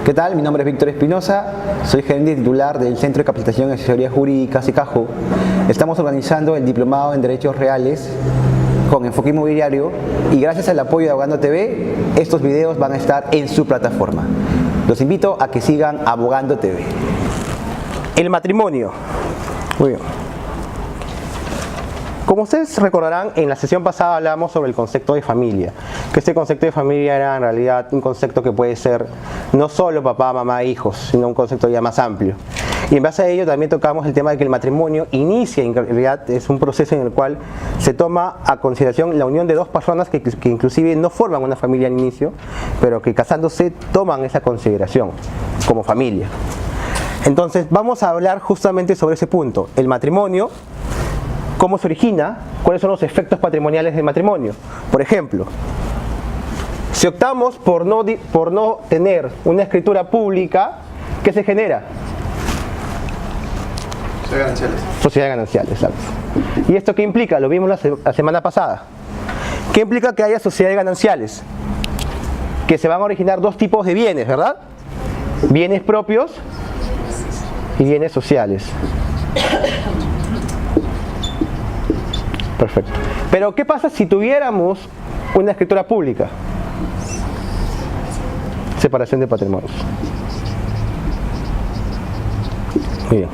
¿Qué tal? Mi nombre es Víctor Espinosa, soy gerente titular del Centro de Capacitación y Asesoría Jurídica CECAJU. Estamos organizando el Diplomado en Derechos Reales con enfoque inmobiliario y gracias al apoyo de Abogando TV, estos videos van a estar en su plataforma. Los invito a que sigan Abogando TV. El matrimonio. Muy bien. Como ustedes recordarán, en la sesión pasada hablamos sobre el concepto de familia, que este concepto de familia era en realidad un concepto que puede ser no solo papá, mamá, hijos, sino un concepto ya más amplio. Y en base a ello también tocamos el tema de que el matrimonio inicia, en realidad es un proceso en el cual se toma a consideración la unión de dos personas que inclusive no forman una familia al inicio, pero que casándose toman esa consideración como familia. Entonces vamos a hablar justamente sobre ese punto, el matrimonio. ¿Cómo se origina? ¿Cuáles son los efectos patrimoniales del matrimonio? Por ejemplo, si optamos por no tener una escritura pública, ¿qué se genera? Sociedad gananciales. Sociedad ganancial, exacto. ¿Y esto qué implica? Lo vimos la semana pasada. ¿Qué implica que haya sociedades gananciales? Que se van a originar dos tipos de bienes, ¿verdad? Bienes propios y bienes sociales. Perfecto. Pero ¿qué pasa si tuviéramos una escritura pública? Separación de patrimonios. Muy bien.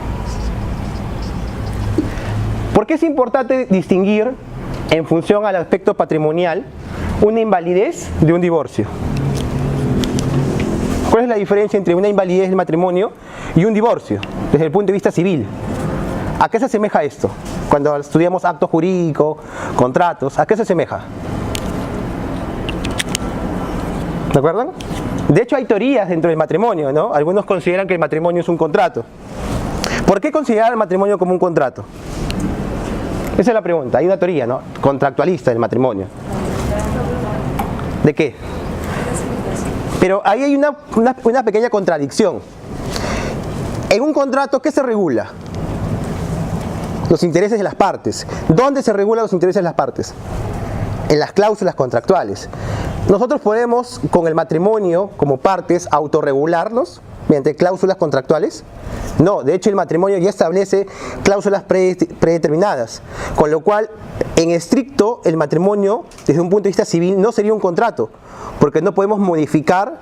¿Por qué es importante distinguir en función al aspecto patrimonial una invalidez de un divorcio? ¿Cuál es la diferencia entre una invalidez del matrimonio y un divorcio desde el punto de vista civil? ¿A qué se asemeja esto? Cuando estudiamos actos jurídicos, contratos, ¿a qué se asemeja? ¿De acuerdo? De hecho hay teorías dentro del matrimonio, ¿no? Algunos consideran que el matrimonio es un contrato. ¿Por qué considerar el matrimonio como un contrato? Esa es la pregunta. Hay una teoría, ¿no? Contractualista del matrimonio. ¿De qué? Pero ahí hay una pequeña contradicción. En un contrato, ¿qué se regula? Los intereses de las partes. ¿Dónde se regulan los intereses de las partes? En las cláusulas contractuales. Nosotros podemos, con el matrimonio como partes, autorregularnos mediante cláusulas contractuales. No, de hecho el matrimonio ya establece cláusulas predeterminadas, con lo cual, en estricto, el matrimonio, desde un punto de vista civil, no sería un contrato, porque no podemos modificar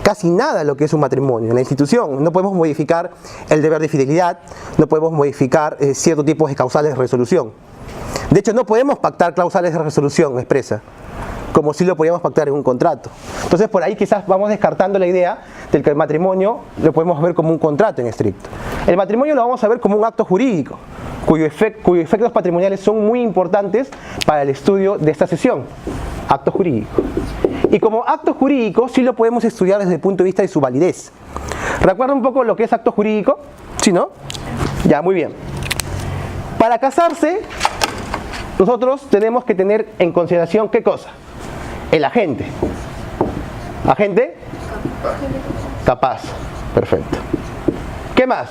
casi nada lo que es un matrimonio en la institución. No podemos modificar el deber de fidelidad, no podemos modificar ciertos tipos de causales de resolución. De hecho, no podemos pactar cláusulas de resolución expresa, como si lo podíamos pactar en un contrato. Entonces, por ahí quizás vamos descartando la idea de que el matrimonio lo podemos ver como un contrato en estricto. El matrimonio lo vamos a ver como un acto jurídico, cuyos efectos patrimoniales son muy importantes para el estudio de esta sesión. Acto jurídico. Y como acto jurídico sí lo podemos estudiar desde el punto de vista de su validez. ¿Recuerda un poco lo que es acto jurídico? ¿Sí, no? Ya, muy bien. Para casarse, nosotros tenemos que tener en consideración ¿qué cosa? El agente. ¿Agente? Capaz. Perfecto. ¿Qué más?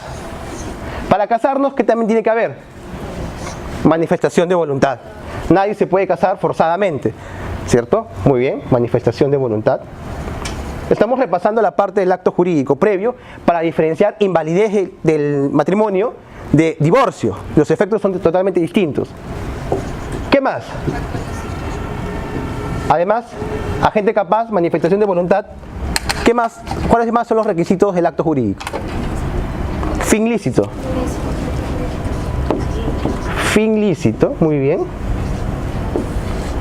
Para casarnos, ¿qué también tiene que haber? Manifestación de voluntad. Nadie se puede casar forzadamente, ¿cierto? Muy bien, manifestación de voluntad. Estamos repasando la parte del acto jurídico previo para diferenciar invalidez del matrimonio de divorcio. Los efectos son totalmente distintos. ¿Qué más? Además, agente capaz, manifestación de voluntad. ¿Qué más? ¿Cuáles más son los requisitos del acto jurídico? Fin lícito. Fin lícito, muy bien.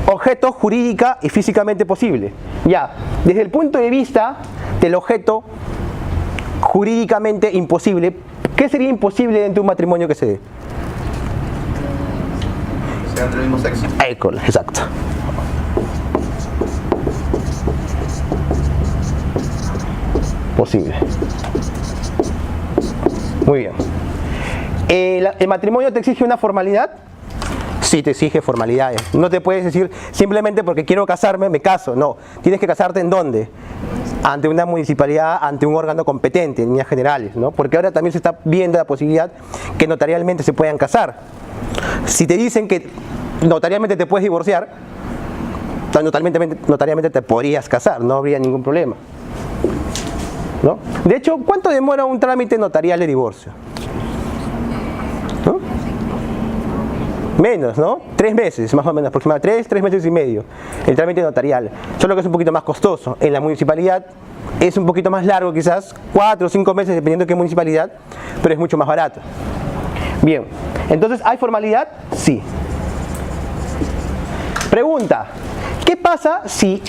Objeto jurídica y físicamente posible. Ya, desde el punto de vista del objeto jurídicamente imposible, ¿qué sería imposible dentro de un matrimonio que se dé? Sean del mismo sexo. Exacto. Posible. Muy bien. ¿El matrimonio te exige una formalidad? Sí, te exige formalidades. No te puedes decir simplemente porque quiero casarme, me caso. No, tienes que casarte ¿en dónde? Ante una municipalidad, ante un órgano competente, en líneas generales, ¿no? Porque ahora también se está viendo la posibilidad que notarialmente se puedan casar. Si te dicen que notarialmente te puedes divorciar, notarialmente te podrías casar, no habría ningún problema. ¿no? De hecho, ¿cuánto demora un trámite notarial de divorcio? ¿No? Menos, ¿no? 3 meses, más o menos, aproximadamente 3 meses y medio, el trámite notarial. Solo que es un poquito más costoso. En la municipalidad es un poquito más largo, quizás 4 o 5 meses, dependiendo de qué municipalidad, pero es mucho más barato. Bien, entonces, ¿hay formalidad? Sí. Pregunta, ¿qué pasa si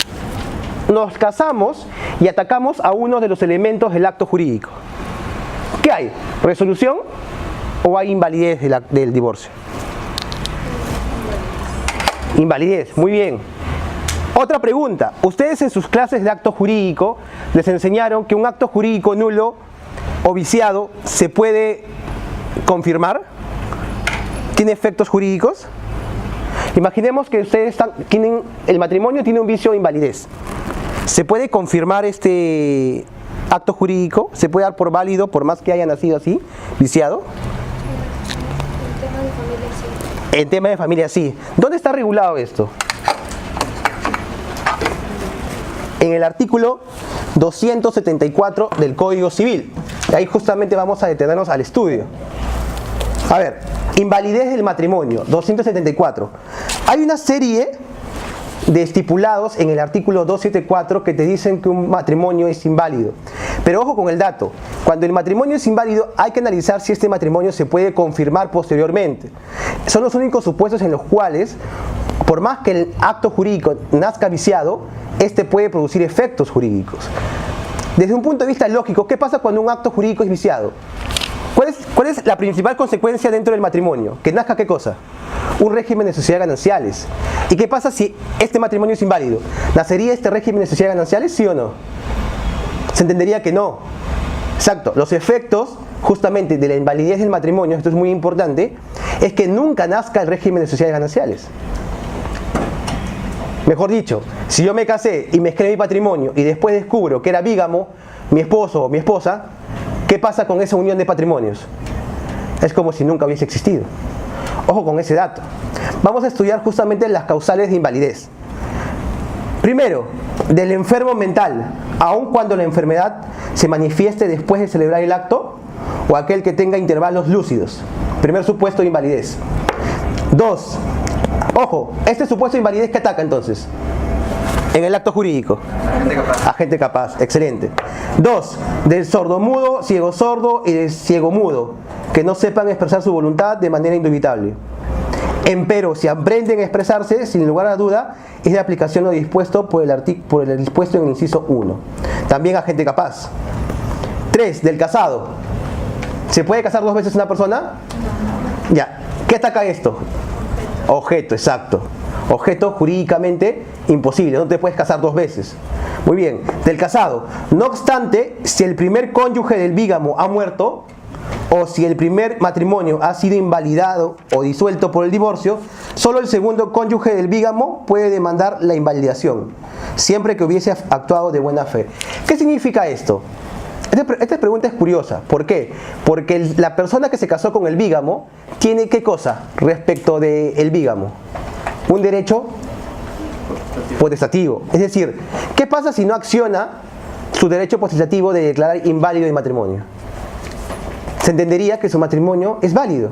nos casamos y atacamos a uno de los elementos del acto jurídico? ¿Qué hay? ¿Resolución o hay invalidez del divorcio? Invalidez, muy bien. Otra pregunta, ustedes en sus clases de acto jurídico les enseñaron que un acto jurídico nulo o viciado se puede confirmar, tiene efectos jurídicos. Imaginemos que ustedes el matrimonio tiene un vicio de invalidez. ¿Se puede confirmar este acto jurídico? ¿Se puede dar por válido por más que haya nacido así, viciado? En tema de familia sí. ¿Dónde está regulado esto? En el artículo 274 del Código Civil. Ahí justamente vamos a detenernos al estudio. A ver, invalidez del matrimonio, 274. Hay una serie de estipulados en el artículo 274 que te dicen que un matrimonio es inválido. Pero ojo con el dato, cuando el matrimonio es inválido hay que analizar si este matrimonio se puede confirmar posteriormente. Son los únicos supuestos en los cuales, por más que el acto jurídico nazca viciado, este puede producir efectos jurídicos. Desde un punto de vista lógico, ¿qué pasa cuando un acto jurídico es viciado? ¿Cuál es la principal consecuencia dentro del matrimonio? ¿Que nazca qué cosa? Un régimen de sociedades gananciales. ¿Y qué pasa si este matrimonio es inválido? ¿Nacería este régimen de sociedades gananciales, sí o no? Se entendería que no. Exacto. Los efectos justamente de la invalidez del matrimonio, esto es muy importante, es que nunca nazca el régimen de sociedades gananciales. Mejor dicho, si yo me casé y mezclé mi patrimonio y después descubro que era bígamo mi esposo o mi esposa, ¿qué pasa con esa unión de patrimonios? Es como si nunca hubiese existido. Ojo con ese dato. Vamos a estudiar justamente las causales de invalidez. Primero, del enfermo mental, aun cuando la enfermedad se manifieste después de celebrar el acto, o aquel que tenga intervalos lúcidos. Primer supuesto de invalidez. 2. Ojo, este supuesto de invalidez que ataca entonces en el acto jurídico. Agente capaz. Agente capaz, excelente. 2. Del sordomudo, ciego sordo y del ciego mudo, que no sepan expresar su voluntad de manera indubitable. Empero, si aprenden a expresarse, sin lugar a duda, es de aplicación lo dispuesto por el dispuesto en el inciso 1. También agente capaz. 3. Del casado. ¿Se puede casar 2 veces una persona? Ya. ¿Qué ataca esto? Objeto, exacto. Objeto jurídicamente imposible, no te puedes casar 2 veces. Muy bien, del casado. No obstante, si el primer cónyuge del bígamo ha muerto, o si el primer matrimonio ha sido invalidado o disuelto por el divorcio, solo el segundo cónyuge del bígamo puede demandar la invalidación, siempre que hubiese actuado de buena fe. ¿Qué significa esto? Esta pregunta es curiosa. ¿Por qué? Porque la persona que se casó con el bígamo tiene ¿qué cosa respecto del bígamo? Un derecho potestativo. Es decir, ¿qué pasa si no acciona su derecho potestativo de declarar inválido el matrimonio? Se entendería que su matrimonio es válido.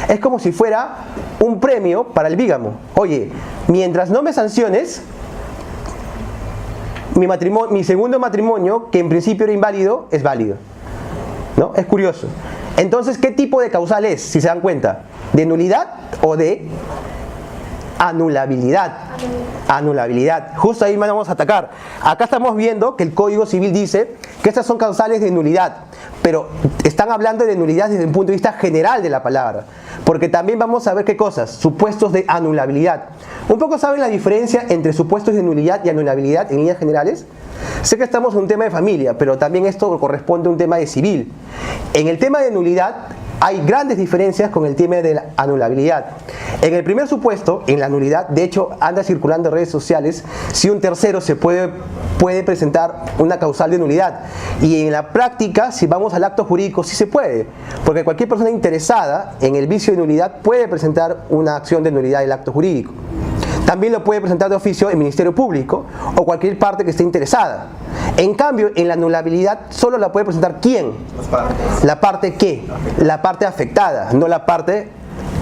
Es como si fuera un premio para el bígamo. Oye, mientras no me sanciones, mi segundo matrimonio, que en principio era inválido, es válido. ¿No? Es curioso. Entonces, ¿qué tipo de causal es, si se dan cuenta? ¿De nulidad o de anulabilidad? Anulabilidad. Justo ahí vamos a atacar. Acá estamos viendo que el Código Civil dice que estas son causales de nulidad, pero están hablando de nulidad desde un punto de vista general de la palabra, porque también vamos a ver qué cosas, supuestos de anulabilidad. ¿Un poco saben la diferencia entre supuestos de nulidad y anulabilidad en líneas generales? Sé que estamos en un tema de familia, pero también esto corresponde a un tema de civil. En el tema de nulidad hay grandes diferencias con el tema de la anulabilidad. En el primer supuesto, en la nulidad, de hecho anda circulando en redes sociales si un tercero se puede presentar una causal de nulidad, y en la práctica, si vamos al acto jurídico, sí se puede, porque cualquier persona interesada en el vicio de nulidad puede presentar una acción de nulidad del acto jurídico. También lo puede presentar de oficio el Ministerio Público o cualquier parte que esté interesada. En cambio, en la anulabilidad solo la puede presentar ¿quién? Las partes. ¿La parte qué? La parte afectada, no la parte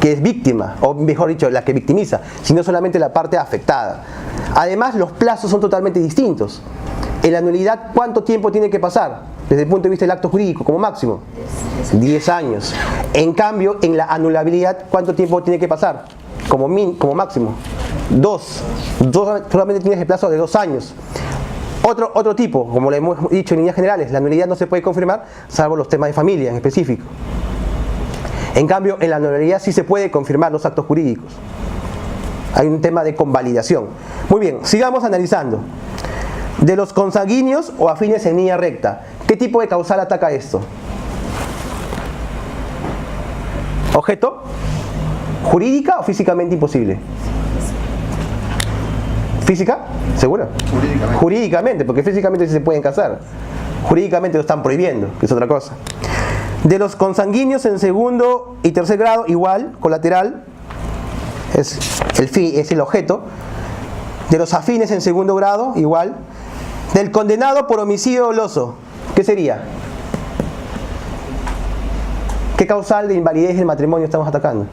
que es víctima, o mejor dicho, la que victimiza, sino solamente la parte afectada. Además, los plazos son totalmente distintos. En la nulidad, ¿cuánto tiempo tiene que pasar? Desde el punto de vista del acto jurídico, como máximo, 10 años. En cambio, en la anulabilidad, ¿cuánto tiempo tiene que pasar? Como máximo, 2. Solamente tienes el plazo de 2 años. Otro tipo, como le hemos dicho en líneas generales, la nulidad no se puede confirmar, salvo los temas de familia en específico. En cambio, en la nulidad sí se puede confirmar los actos jurídicos. Hay un tema de convalidación. Muy bien, sigamos analizando. De los consanguíneos o afines en línea recta, ¿qué tipo de causal ataca esto? ¿Objeto? ¿Jurídica o físicamente imposible? ¿Física? ¿Segura? Jurídicamente. Jurídicamente, porque físicamente sí se pueden casar. Jurídicamente lo están prohibiendo, que es otra cosa. De los consanguíneos en segundo y tercer grado, igual, colateral, es el objeto. De los afines en segundo grado, igual. Del condenado por homicidio doloso, ¿qué sería? ¿Qué causal de invalidez del matrimonio estamos atacando?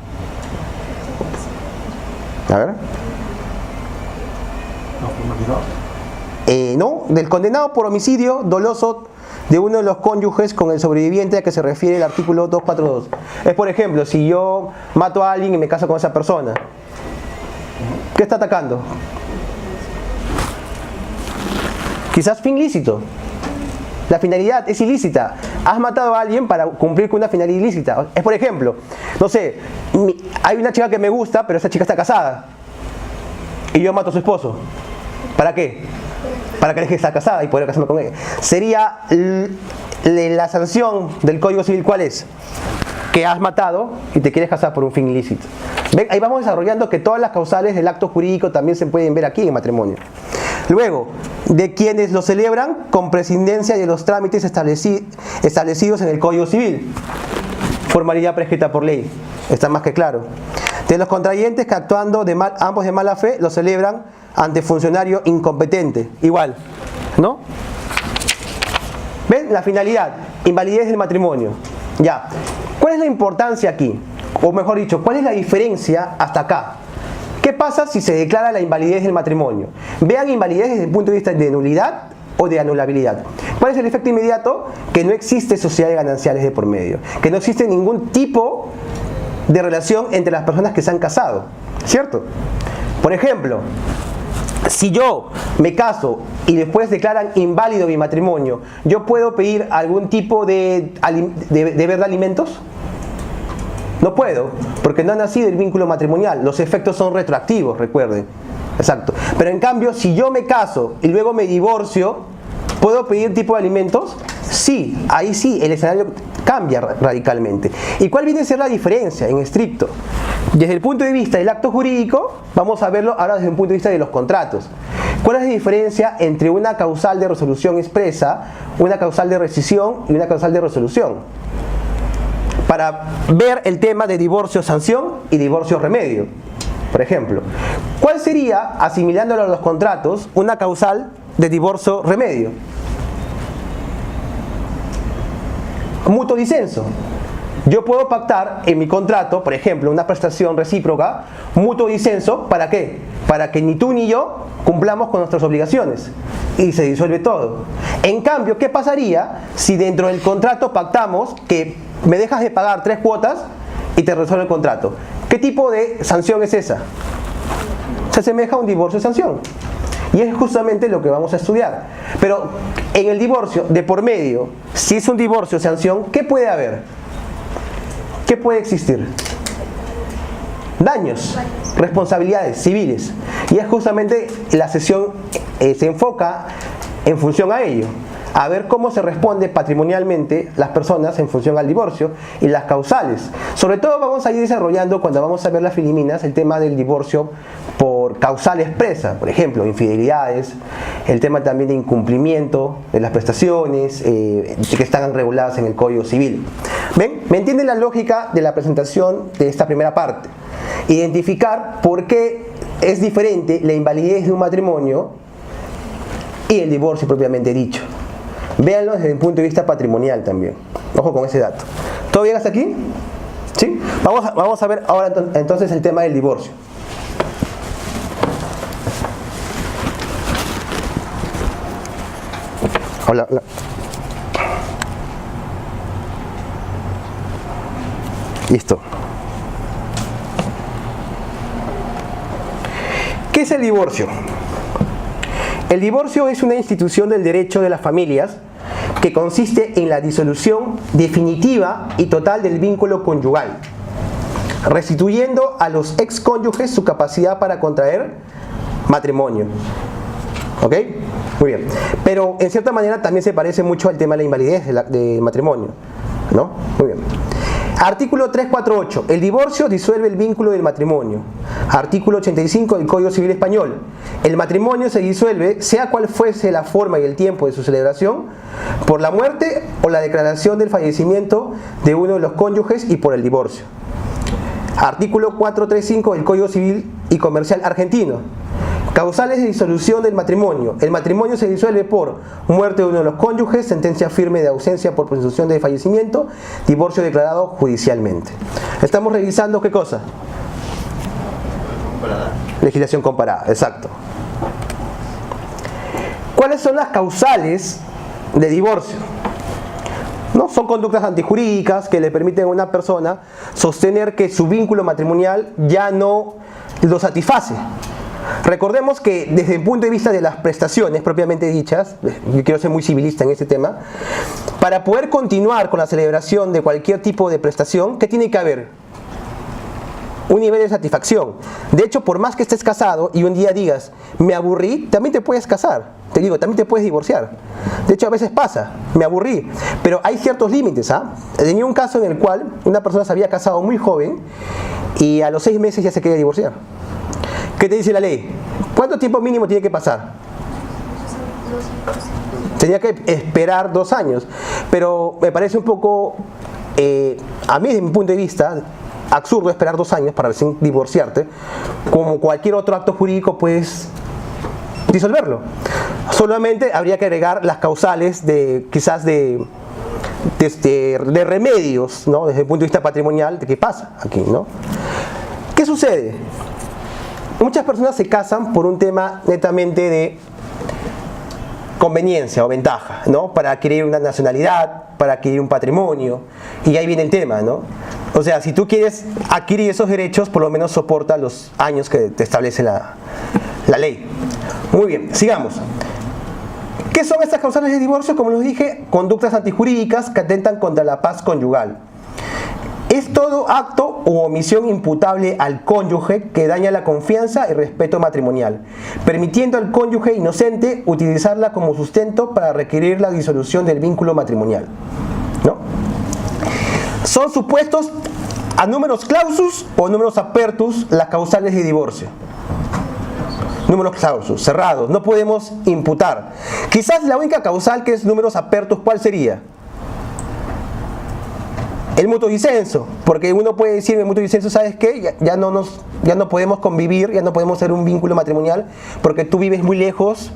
A ver. No, del condenado por homicidio doloso de uno de los cónyuges con el sobreviviente a que se refiere el artículo 242. Es, por ejemplo, si yo mato a alguien y me caso con esa persona, ¿qué está atacando? Quizás fin lícito. La finalidad es ilícita. Has matado a alguien para cumplir con una finalidad ilícita. Es, por ejemplo, no sé, hay una chica que me gusta, pero esa chica está casada. Y yo mato a su esposo. ¿Para qué? Para que deje de estar casada y poder casarme con ella. Sería la sanción del Código Civil, ¿cuál es? Que has matado y te quieres casar por un fin ilícito. ¿Ven? Ahí vamos desarrollando que todas las causales del acto jurídico también se pueden ver aquí en matrimonio. Luego, de quienes lo celebran con prescindencia de los trámites establecidos en el Código Civil. Formalidad prescrita por ley. Está más que claro. De los contrayentes que actuando ambos de mala fe lo celebran ante funcionario incompetente. Igual, ¿no? ¿Ven? La finalidad, invalidez del matrimonio. Ya. ¿Cuál es la importancia aquí? O mejor dicho, ¿cuál es la diferencia hasta acá? ¿Qué pasa si se declara la invalidez del matrimonio? Vean invalidez desde el punto de vista de nulidad o de anulabilidad. ¿Cuál es el efecto inmediato? Que no existe sociedades gananciales de por medio. Que no existe ningún tipo de relación entre las personas que se han casado. ¿Cierto? Por ejemplo, si yo me caso y después declaran inválido mi matrimonio, ¿yo puedo pedir algún tipo de deber de alimentos? No puedo, porque no ha nacido el vínculo matrimonial. Los efectos son retroactivos, recuerden. Exacto. Pero en cambio, si yo me caso y luego me divorcio, ¿puedo pedir tipo de alimentos? Sí, ahí sí, el escenario cambia radicalmente. ¿Y cuál viene a ser la diferencia en estricto? Desde el punto de vista del acto jurídico, vamos a verlo ahora desde el punto de vista de los contratos. ¿Cuál es la diferencia entre una causal de resolución expresa, una causal de rescisión y una causal de resolución? Para ver el tema de divorcio sanción y divorcio remedio. Por ejemplo, ¿cuál sería, asimilándolo a los contratos, una causal de divorcio remedio? Mutuo disenso. Yo puedo pactar en mi contrato, por ejemplo, una prestación recíproca, mutuo disenso, ¿para qué? Para que ni tú ni yo cumplamos con nuestras obligaciones y se disuelve todo. En cambio, ¿qué pasaría si dentro del contrato pactamos que me dejas de pagar 3 cuotas y te resuelve el contrato? ¿Qué tipo de sanción es esa? Se asemeja a un divorcio de sanción. Y es justamente lo que vamos a estudiar. Pero en el divorcio, de por medio, si es un divorcio de sanción, ¿qué puede haber? ¿Qué puede existir? Daños, responsabilidades civiles. Y es justamente la sesión se enfoca en función a ello. A ver cómo se responde patrimonialmente las personas en función al divorcio y las causales. Sobre todo vamos a ir desarrollando, cuando vamos a ver las filiminas, el tema del divorcio por causal expresa, por ejemplo, infidelidades, el tema también de incumplimiento de las prestaciones que están reguladas en el Código Civil. ¿Ven? ¿Me entienden la lógica de la presentación de esta primera parte? Identificar por qué es diferente la invalidez de un matrimonio y el divorcio propiamente dicho. Véanlo desde el punto de vista patrimonial también. Ojo con ese dato. ¿Todo bien hasta aquí? ¿Sí? Vamos a ver ahora entonces el tema del divorcio. Hola. Listo. ¿Qué es el divorcio? El divorcio es una institución del derecho de las familias que consiste en la disolución definitiva y total del vínculo conyugal, restituyendo a los excónyuges su capacidad para contraer matrimonio. ¿Ok? Muy bien. Pero en cierta manera también se parece mucho al tema de la invalidez de matrimonio, ¿no? Muy bien. Artículo 348. El divorcio disuelve el vínculo del matrimonio. Artículo 85 del Código Civil Español. El matrimonio se disuelve, sea cual fuese la forma y el tiempo de su celebración, por la muerte o la declaración del fallecimiento de uno de los cónyuges y por el divorcio. Artículo 435 del Código Civil y Comercial Argentino. Causales de disolución del matrimonio. El matrimonio se disuelve por muerte de uno de los cónyuges, sentencia firme de ausencia por presunción de fallecimiento, divorcio declarado judicialmente. Estamos revisando ¿qué cosa? Comparada. Legislación comparada, exacto. ¿Cuáles son las causales de divorcio? ¿No? Son conductas antijurídicas que le permiten a una persona sostener que su vínculo matrimonial ya no lo satisface. Recordemos que desde el punto de vista de las prestaciones propiamente dichas, yo quiero ser muy civilista en este tema, para poder continuar con la celebración de cualquier tipo de prestación, ¿qué tiene que haber? Un nivel de satisfacción. De hecho, por más que estés casado y un día digas, me aburrí, también te puedes casar. Te digo, también te puedes divorciar. De hecho, a veces pasa, me aburrí. Pero hay ciertos límites, ¿ah? Tenía un caso en el cual una persona se había casado muy joven y a los 6 meses ya se quería divorciar. ¿Qué te dice la ley? ¿Cuánto tiempo mínimo tiene que pasar? Tenía que esperar 2 años. Pero me parece un poco, a mí desde mi punto de vista, absurdo esperar 2 años para recién divorciarte. Como cualquier otro acto jurídico puedes disolverlo. Solamente habría que agregar las causales de quizás de remedios, ¿no? Desde el punto de vista patrimonial, de qué pasa aquí, ¿no? ¿Qué sucede? Muchas personas se casan por un tema netamente de conveniencia o ventaja, ¿no? Para adquirir una nacionalidad, para adquirir un patrimonio, y ahí viene el tema, ¿no? O sea, si tú quieres adquirir esos derechos, por lo menos soporta los años que te establece la ley. Muy bien, sigamos. ¿Qué son estas causales de divorcio? Como les dije, conductas antijurídicas que atentan contra la paz conyugal. Es todo acto u omisión imputable al cónyuge que daña la confianza y respeto matrimonial, permitiendo al cónyuge inocente utilizarla como sustento para requerir la disolución del vínculo matrimonial, ¿no? Son supuestos a numerus clausus o numerus apertus las causales de divorcio. Numerus clausus, cerrados, no podemos imputar. Quizás la única causal que es numerus apertus, ¿cuál sería? El mutuo disenso, porque uno puede decir en el mutuo disenso, ¿sabes qué? Ya no podemos convivir, ya no podemos hacer un vínculo matrimonial porque tú vives muy lejos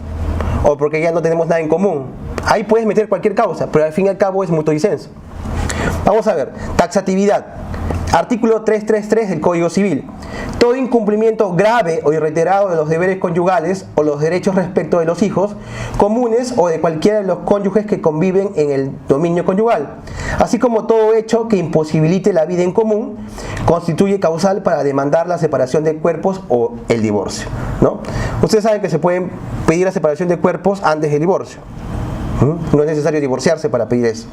o porque ya no tenemos nada en común. Ahí puedes meter cualquier causa, pero al fin y al cabo es mutuo disenso. Vamos a ver, taxatividad. Artículo 333 del Código Civil. Todo incumplimiento grave o irreiterado de los deberes conyugales o los derechos respecto de los hijos comunes o de cualquiera de los cónyuges que conviven en el dominio conyugal, así como todo hecho que imposibilite la vida en común, constituye causal para demandar la separación de cuerpos o el divorcio, ¿no? Ustedes saben que se pueden pedir la separación de cuerpos antes del divorcio. No es necesario divorciarse para pedir eso.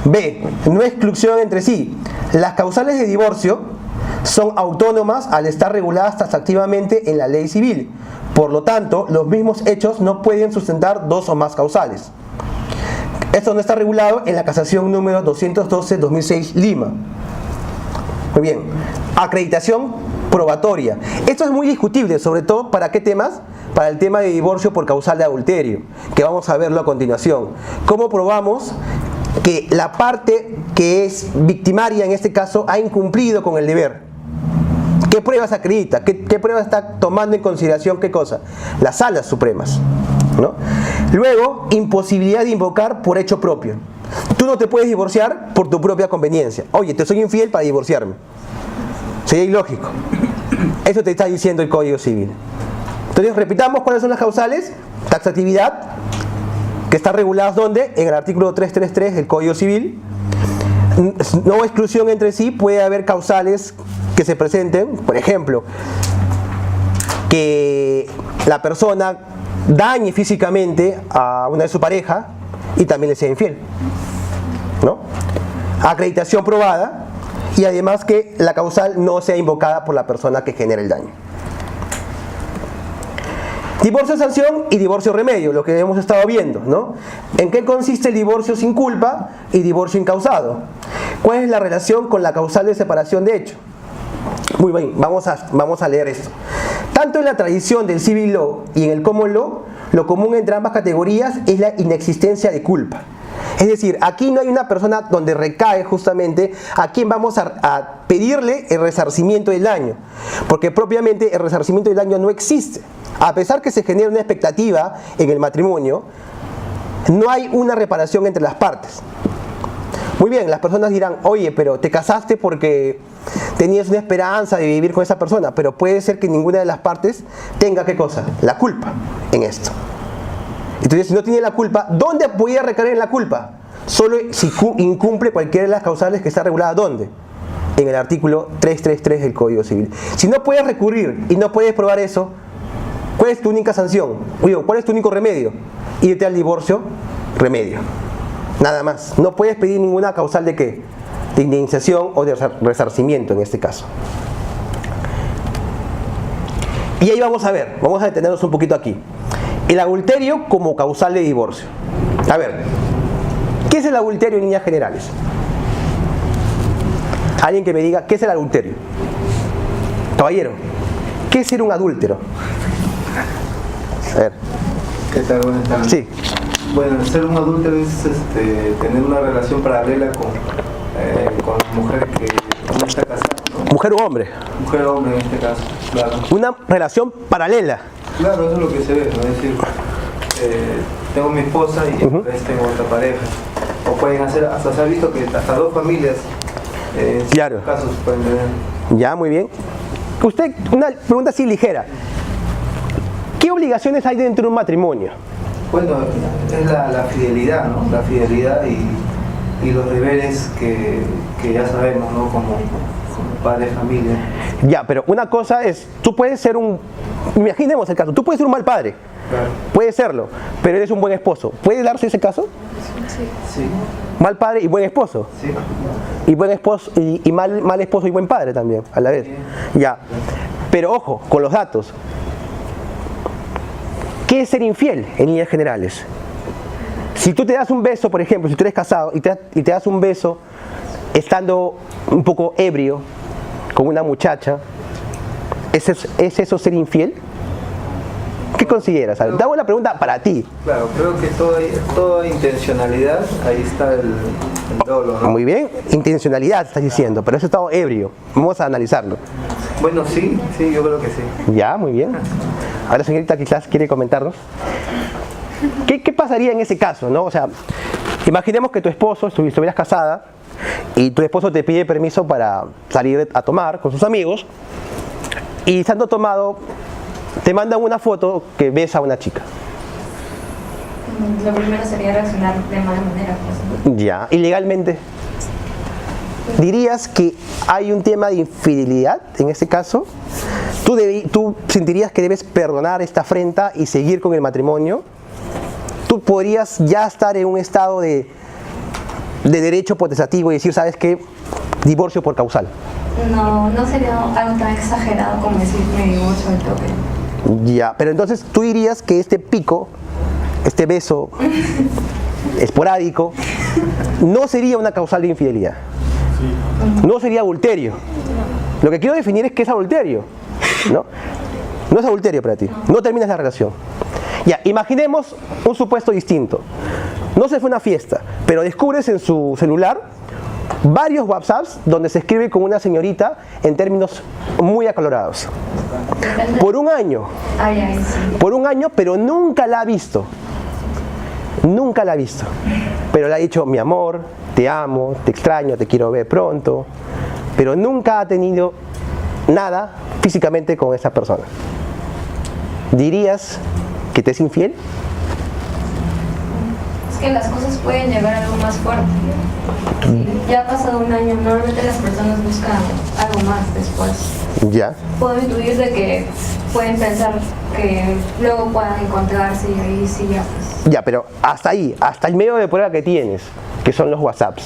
B. No exclusión entre sí. Las causales de divorcio son autónomas al estar reguladas taxativamente en la ley civil. Por lo tanto, los mismos hechos no pueden sustentar 2 o más causales. Esto no está regulado en la casación número 212-2006 Lima. Muy bien. Acreditación probatoria. Esto es muy discutible, sobre todo ¿para qué temas? Para el tema de divorcio por causal de adulterio, que vamos a verlo a continuación. ¿Cómo probamos que la parte que es victimaria en este caso ha incumplido con el deber? ¿Qué pruebas acredita? ¿Qué pruebas está tomando en consideración qué cosa? Las salas supremas, ¿no? Luego, imposibilidad de invocar por hecho propio. Tú no te puedes divorciar por tu propia conveniencia. Oye, te soy infiel para divorciarme. Sería ilógico. Eso te está diciendo el Código Civil. Entonces, repitamos cuáles son las causales. Taxatividad, que está reguladas ¿dónde? En el artículo 333 del Código Civil. No exclusión entre sí, puede haber causales que se presenten, por ejemplo, que la persona dañe físicamente a una de su pareja y también le sea infiel, ¿no? Acreditación probada y además que la causal no sea invocada por la persona que genera el daño. Divorcio sanción y divorcio remedio, lo que hemos estado viendo, ¿no? ¿En qué consiste el divorcio sin culpa y divorcio incausado? ¿Cuál es la relación con la causal de separación de hecho? Muy bien, vamos a leer esto. Tanto en la tradición del civil law y en el common law, lo común entre ambas categorías es la inexistencia de culpa. Es decir, aquí no hay una persona donde recae justamente a quien vamos a pedirle el resarcimiento del daño, porque propiamente el resarcimiento del daño no existe. A pesar que se genera una expectativa en el matrimonio, no hay una reparación entre las partes. Muy bien, las personas dirán, oye, pero te casaste porque tenías una esperanza de vivir con esa persona, pero puede ser que ninguna de las partes tenga, ¿qué cosa? La culpa en esto. Entonces, si no tiene la culpa, ¿dónde podría recaer en la culpa? Solo si incumple cualquiera de las causales que está regulada, ¿dónde? En el artículo 333 del Código Civil. Si no puedes recurrir y no puedes probar eso, ¿cuál es tu única sanción? ¿Cuál es tu único remedio? Irte al divorcio, remedio. Nada más. No puedes pedir ninguna causal de ¿qué? De indemnización o de resarcimiento en este caso. Y ahí vamos a ver, vamos a detenernos un poquito aquí. El adulterio como causal de divorcio. A ver, ¿qué es el adulterio en líneas generales? Alguien que me diga, ¿qué es el adulterio? Caballero, ¿qué es ser un adúltero? A ver. ¿Qué tal? Buenas tardes. Sí. Bueno, ser un adúltero es tener una relación paralela con la mujer que no está casada, ¿no? ¿Mujer o hombre? Mujer o hombre en este caso, claro. Una relación paralela. Claro, eso es lo que se ve, ¿no? Es decir, tengo mi esposa y tengo otra pareja. O pueden hacer, hasta se ha visto que hasta dos familias, en claro. ciertos casos pueden tener. Ya, muy bien. Usted, una pregunta así ligera. ¿Qué obligaciones hay dentro de un matrimonio? Bueno, es la fidelidad, ¿no? La fidelidad y los deberes que ya sabemos, ¿no? Como padre de familia. Ya, pero una cosa es, tú puedes ser imaginemos el caso, tú puedes ser un mal padre, Claro. puedes serlo, pero eres un buen esposo. ¿Puede darse ese caso? Sí, Mal padre y buen esposo. sí. Y buen esposo y mal esposo y buen padre también, a la vez. Ya. Pero ojo, con los datos. ¿Qué es ser infiel en líneas generales? Si tú te das un beso, por ejemplo, si tú eres casado y te das un beso estando un poco ebrio con una muchacha, ¿es eso ser infiel? ¿Qué consideras? A ver, te hago la pregunta para ti. Claro, creo que toda intencionalidad, ahí está el dolo, ¿no? Muy bien, intencionalidad estás diciendo, pero eso estado ebrio. Vamos a analizarlo. Bueno, sí, yo creo que sí. Ya, muy bien. Ahora, señorita, quizás quiere comentarnos. ¿Qué pasaría en ese caso, no? O sea, imaginemos que tu esposo, estuvieras casada y tu esposo te pide permiso para salir a tomar con sus amigos y estando tomado te mandan una foto que besa a una chica. Lo primero sería reaccionar de mala manera, pues, ¿no? Ya, ilegalmente. ¿Dirías que hay un tema de infidelidad en este caso? ¿Tú sentirías que debes perdonar esta afrenta y seguir con el matrimonio? ¿Tú podrías ya estar en un estado de derecho potestativo y decir, ¿sabes qué? Divorcio por causal. No sería algo tan exagerado como decir me divorcio del toque. Ya, pero entonces tú dirías que este pico, este beso esporádico, no sería una causal de infidelidad. No sería adulterio. Lo que quiero definir es qué es adulterio, ¿no? No es adulterio para ti. No terminas la relación. Ya, imaginemos un supuesto distinto. No se fue a una fiesta, pero descubres en su celular varios WhatsApps donde se escribe con una señorita en términos muy acalorados. Por un año. Ay, ay, sí. Por un año, pero nunca la ha visto. Nunca la ha visto. Pero le ha dicho, mi amor, te amo, te extraño, te quiero ver pronto. Pero nunca ha tenido nada físicamente con esa persona. ¿Dirías que te es infiel? Es que las cosas pueden llegar a algo más fuerte. Sí, ya ha pasado un año, normalmente las personas buscan algo más después. Ya. Puedo intuir de que pueden pensar que luego puedan encontrarse y ahí sí ya pues. Ya, pero hasta ahí, hasta el medio de prueba que tienes, que son los WhatsApps,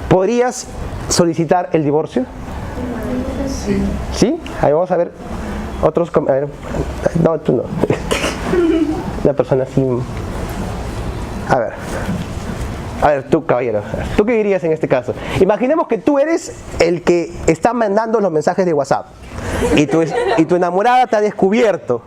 ¿podrías solicitar el divorcio? Sí. ¿Sí? Ahí vamos a ver otros... A ver, no, tú no. Una persona así... A ver, tú, caballero, ¿tú qué dirías en este caso? Imaginemos que tú eres el que está mandando los mensajes de WhatsApp y tu enamorada te ha descubierto.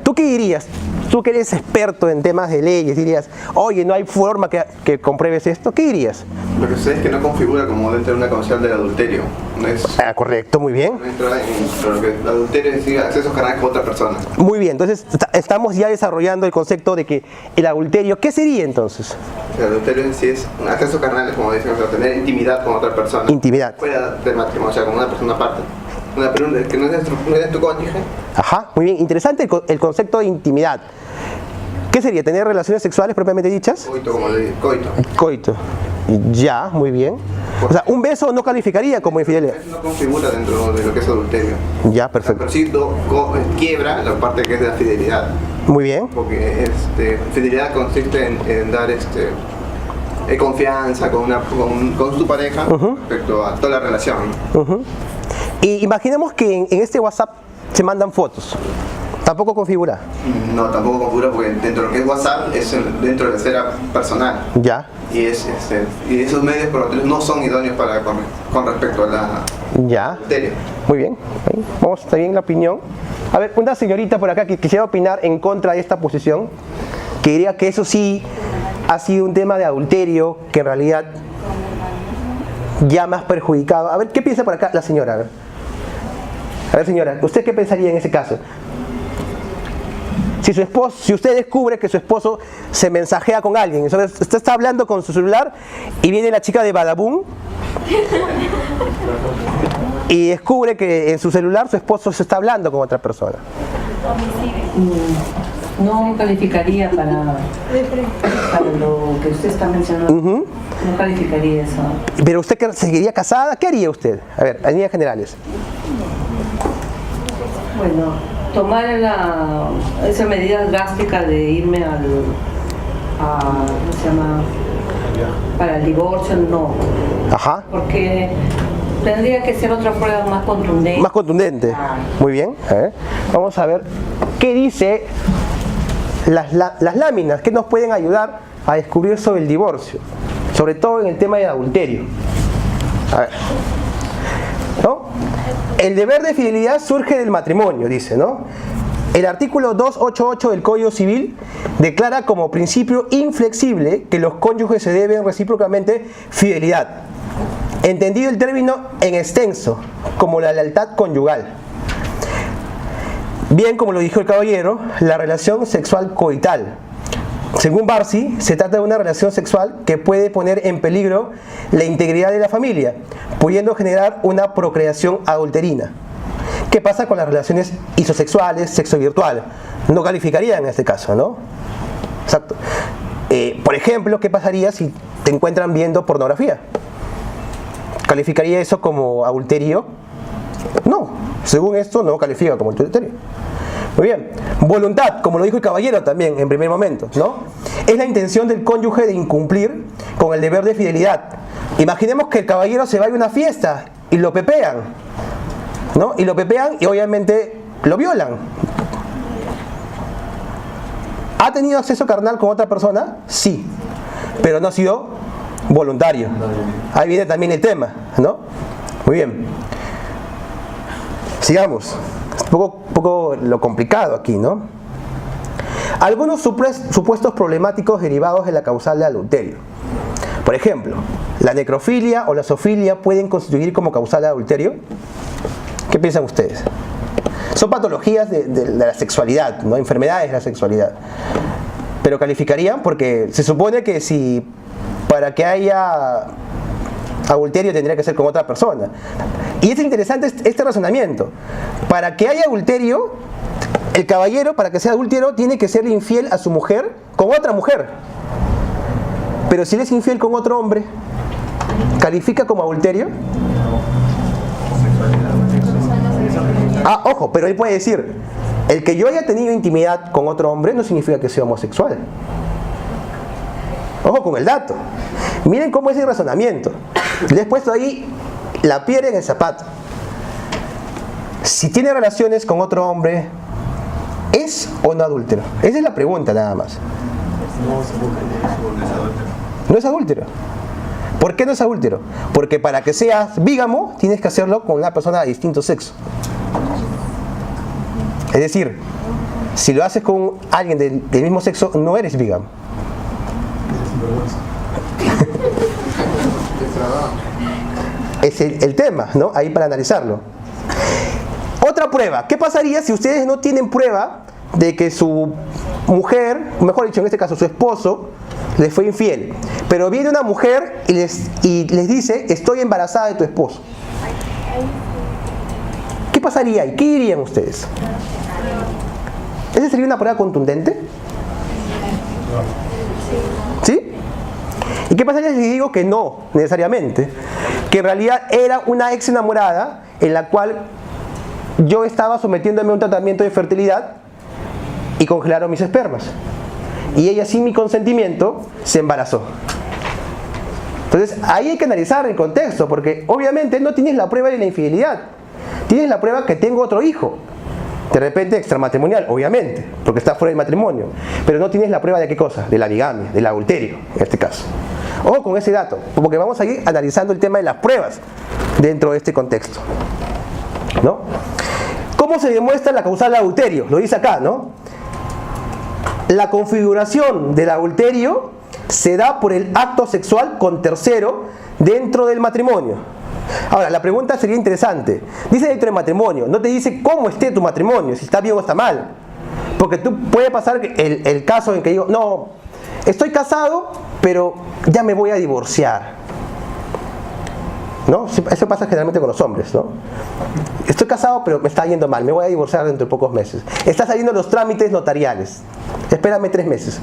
¿Tú qué dirías? Tú que eres experto en temas de leyes, dirías, oye, no hay forma que compruebes esto. ¿Qué dirías? Lo que sé es que no configura como dentro de una causal del adulterio. No es, Correcto, muy bien. no entra en lo que el adulterio es acceso carnal con otra persona. Muy bien, entonces estamos ya desarrollando el concepto de que el adulterio, ¿qué sería entonces? El adulterio en sí es un acceso carnal, como dicen, o sea, tener intimidad con otra persona. Intimidad. Fuera del matrimonio, o sea, con una persona aparte. Una persona que no es tu cónyuge. Ajá, muy bien. Interesante el concepto de intimidad. ¿Qué sería? ¿Tener relaciones sexuales propiamente dichas? Coito, como le digo, coito. Coito. Ya, muy bien. O sea, un beso no calificaría como infidelidad. Eso no configura dentro de lo que es adulterio. Ya, perfecto. Pero sí quiebra la parte que es de la fidelidad. Muy bien. Porque fidelidad consiste en dar confianza con tu pareja respecto a toda la relación. Y imaginemos que en este WhatsApp se mandan fotos. ¿Tampoco configura? No, tampoco configura porque dentro de lo que es WhatsApp es dentro de la esfera personal. Ya. Y esos medios por lo tanto no son idóneos con respecto a la Ya. adulterio. Muy bien. Vamos, está bien la opinión. A ver, una señorita por acá que quisiera opinar en contra de esta posición, que diría que eso sí ha sido un tema de adulterio, que en realidad ya más perjudicado. A ver, ¿qué piensa por acá la señora? A ver, señora, ¿usted qué pensaría en ese caso? Si usted descubre que su esposo se mensajea con alguien, entonces usted está hablando con su celular y viene la chica de Badabun y descubre que en su celular su esposo se está hablando con otra persona. No calificaría para lo que usted está mencionando. No calificaría eso. Pero usted que seguiría casada, ¿qué haría usted? A ver, en líneas generales. Bueno, tomar esa medida drástica de irme ¿cómo se llama? Para el divorcio, no. Ajá. Porque tendría que ser otra prueba más contundente. Más contundente. Muy bien. A ver, vamos a ver qué dice las láminas que nos pueden ayudar a descubrir sobre el divorcio, sobre todo en el tema de adulterio. A ver, ¿no? El deber de fidelidad surge del matrimonio, dice, ¿no? El artículo 288 del Código Civil declara como principio inflexible que los cónyuges se deben recíprocamente fidelidad, entendido el término en extenso como la lealtad conyugal. Bien, como lo dijo el caballero, la relación sexual coital. Según Barsi, se trata de una relación sexual que puede poner en peligro la integridad de la familia, pudiendo generar una procreación adulterina. ¿Qué pasa con las relaciones isosexuales, sexo virtual? No calificaría en este caso, ¿no? Exacto. Por ejemplo, ¿qué pasaría si te encuentran viendo pornografía? ¿Calificaría eso como adulterio? No, según esto no califica como adulterio. Muy bien, voluntad, como lo dijo el caballero también en primer momento, ¿no? Es la intención del cónyuge de incumplir con el deber de fidelidad. Imaginemos que el caballero se va a una fiesta y lo pepean, ¿no? Y lo pepean y obviamente lo violan. ¿Ha tenido acceso carnal con otra persona? Sí, pero no ha sido voluntario. Ahí viene también el tema, ¿no? Muy bien. Sigamos. Un poco lo complicado aquí, ¿no? Algunos supuestos problemáticos derivados de la causal de adulterio. Por ejemplo, ¿la necrofilia o la zoofilia pueden constituir como causal de adulterio? ¿Qué piensan ustedes? Son patologías de la sexualidad, ¿no? Enfermedades de la sexualidad. Pero calificarían porque se supone que si para que haya adulterio tendría que ser con otra persona. Y es interesante este razonamiento. Para que haya adulterio, el caballero, para que sea adúltero, tiene que ser infiel a su mujer con otra mujer. Pero si él es infiel con otro hombre, ¿califica como adulterio? Ah, ojo, pero él puede decir, el que yo haya tenido intimidad con otro hombre no significa que sea homosexual. Ojo con el dato. Miren cómo es el razonamiento. Le he puesto ahí la piedra en el zapato. Si tiene relaciones con otro hombre, ¿es o no adúltero? Esa es la pregunta nada más. No es adúltero. ¿Por qué no es adúltero? Porque para que seas bígamo tienes que hacerlo con una persona de distinto sexo. Es decir, si lo haces con alguien del mismo sexo, no eres bígamo. Es el tema, ¿no? Ahí para analizarlo. Otra prueba. ¿Qué pasaría si ustedes no tienen prueba de que su mujer, mejor dicho en este caso su esposo, les fue infiel? Pero viene una mujer y les dice, estoy embarazada de tu esposo. ¿Qué pasaría ahí? ¿Qué dirían ustedes? ¿Esa sería una prueba contundente? ¿Sí? ¿Y qué pasaría si digo que no, necesariamente? Que en realidad era una ex enamorada en la cual yo estaba sometiéndome a un tratamiento de fertilidad y congelaron mis espermas. Y ella, sin mi consentimiento, se embarazó. Entonces, ahí hay que analizar el contexto, porque obviamente no tienes la prueba de la infidelidad. Tienes la prueba que tengo otro hijo. De repente extramatrimonial, obviamente, porque está fuera del matrimonio. Pero no tienes la prueba de qué cosa, de la bigamia, del adulterio, en este caso. Ojo con ese dato, porque vamos a ir analizando el tema de las pruebas dentro de este contexto, ¿no? ¿Cómo se demuestra la causal de adulterio? Lo dice acá, ¿no? La configuración del adulterio se da por el acto sexual con tercero dentro del matrimonio. Ahora, la pregunta sería interesante. Dice dentro del matrimonio, no te dice cómo esté tu matrimonio, si está bien o está mal. Porque puede pasar el caso en que digo, no, estoy casado, pero ya me voy a divorciar. ¿No? Eso pasa generalmente con los hombres, ¿no? Estoy casado, pero me está yendo mal, me voy a divorciar dentro de pocos meses. Está saliendo los trámites notariales. Espérame 3 meses.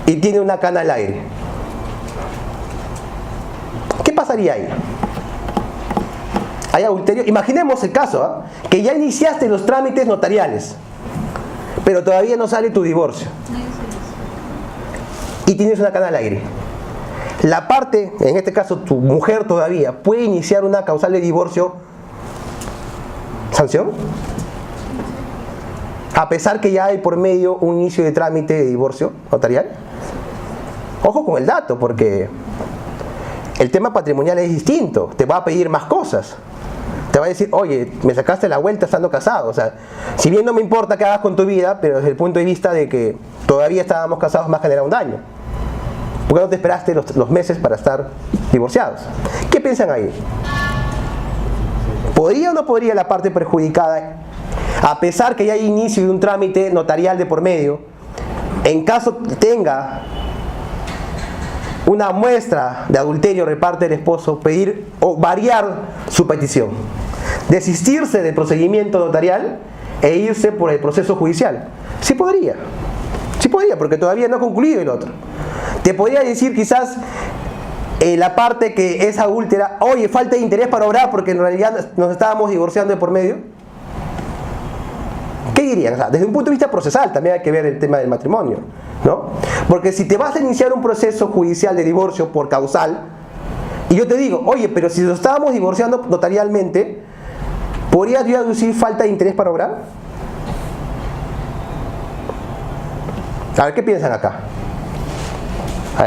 Y tiene una cana al aire. ¿Qué pasaría ahí? ¿Hay adulterio? Imaginemos el caso, que ya iniciaste los trámites notariales, pero todavía no sale tu divorcio. Y tienes una cana al aire. La parte, en este caso tu mujer todavía, puede iniciar una causal de divorcio, sanción, a pesar que ya hay por medio un inicio de trámite de divorcio notarial. Ojo con el dato, porque el tema patrimonial es distinto, te va a pedir más cosas. Te va a decir, oye, me sacaste la vuelta estando casado. O sea, si bien no me importa qué hagas con tu vida, pero desde el punto de vista de que todavía estábamos casados, me ha generado un daño. ¿Por qué no te esperaste los meses para estar divorciados? ¿Qué piensan ahí? ¿Podría o no podría la parte perjudicada, a pesar que ya hay inicio de un trámite notarial de por medio, en caso tenga una muestra de adulterio de parte del esposo, pedir o variar su petición, desistirse del procedimiento notarial e irse por el proceso judicial? Sí podría, porque todavía no ha concluido el otro. Te podría decir quizás la parte que es adúltera, oye, falta de interés para obrar porque en realidad nos estábamos divorciando de por medio. ¿Qué dirían? O sea, desde un punto de vista procesal también hay que ver el tema del matrimonio, ¿no? Porque si te vas a iniciar un proceso judicial de divorcio por causal, y yo te digo, oye, pero si nos estábamos divorciando notarialmente, ¿podrías yo aducir falta de interés para obrar? A ver, ¿qué piensan acá? A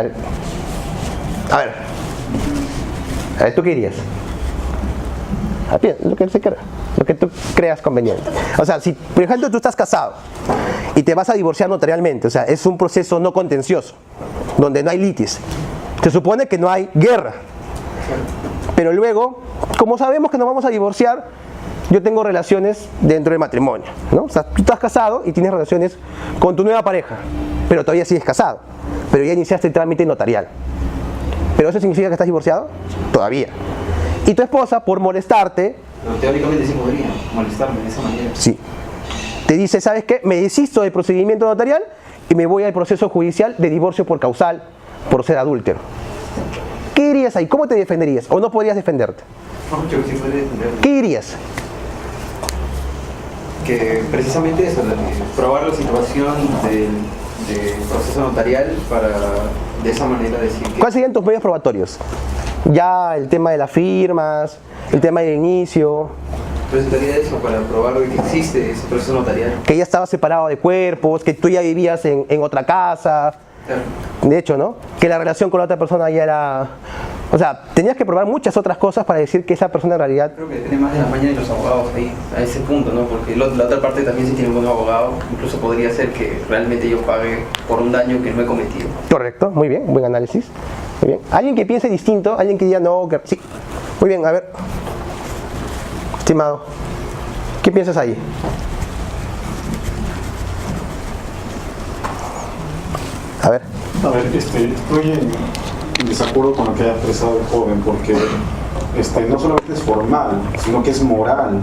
ver, ¿tú qué dirías? Lo que tú creas conveniente. O sea, si por ejemplo tú estás casado y te vas a divorciar notarialmente, o sea, es un proceso no contencioso, donde no hay litis, Se supone que no hay guerra. Pero luego, como sabemos que nos vamos a divorciar, yo tengo relaciones dentro del matrimonio, ¿no? O sea, tú estás casado y tienes relaciones con tu nueva pareja, pero todavía sigues casado, pero ya iniciaste el trámite notarial. ¿Pero eso significa que estás divorciado? Todavía. Y tu esposa, por molestarte... Pero teóricamente sí podría molestarme de esa manera. Sí. Te dice, ¿sabes qué? Me desisto del procedimiento notarial y me voy al proceso judicial de divorcio por causal, por ser adúltero. ¿Qué dirías ahí? ¿Cómo te defenderías? ¿O no podrías defenderte? No, yo sí podría defenderme. ¿Qué dirías? Que precisamente eso, probar la situación del proceso notarial para de esa manera decir que... ¿Cuáles serían tus medios probatorios? Ya el tema de las firmas, el tema del inicio, Presentaría eso para probar que existe ese proceso notarial. que ya estabas separado de cuerpos, que tú ya vivías en otra casa. Claro. De hecho, ¿no? Que la relación con la otra persona ya era... O sea, tenías que probar muchas otras cosas para decir que esa persona en realidad... Creo que depende más de la maña de los abogados ahí, a ese punto, ¿no? Porque la otra parte también si tiene un buen abogado, incluso podría ser que realmente yo pague por un daño que no he cometido. Correcto, muy bien, buen análisis. Muy bien. Alguien que piense distinto, alguien que diga no, que... Sí. Muy bien, a ver. Estimado, ¿qué piensas ahí? A ver. A ver, estoy en desacuerdo con lo que haya expresado el joven, porque no solamente es formal, sino que es moral.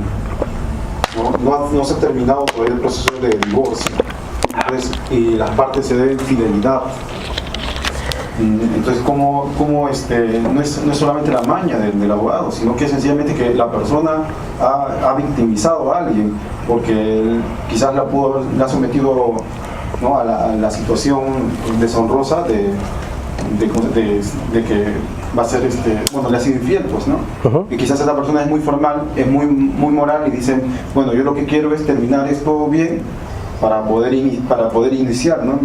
No se ha terminado todavía el proceso de divorcio. Entonces, y las partes se deben fidelidad. Entonces, ¿cómo no es solamente la maña del abogado, sino que es sencillamente que la persona ha victimizado a alguien, porque él quizás la ha sometido, ¿no? a la situación deshonrosa de que va a ser, le ha sido infiel, pues, ¿no? Y quizás esa persona es muy formal, es muy moral y dicen, bueno, yo lo que quiero es terminar esto bien para poder iniciar, ¿no?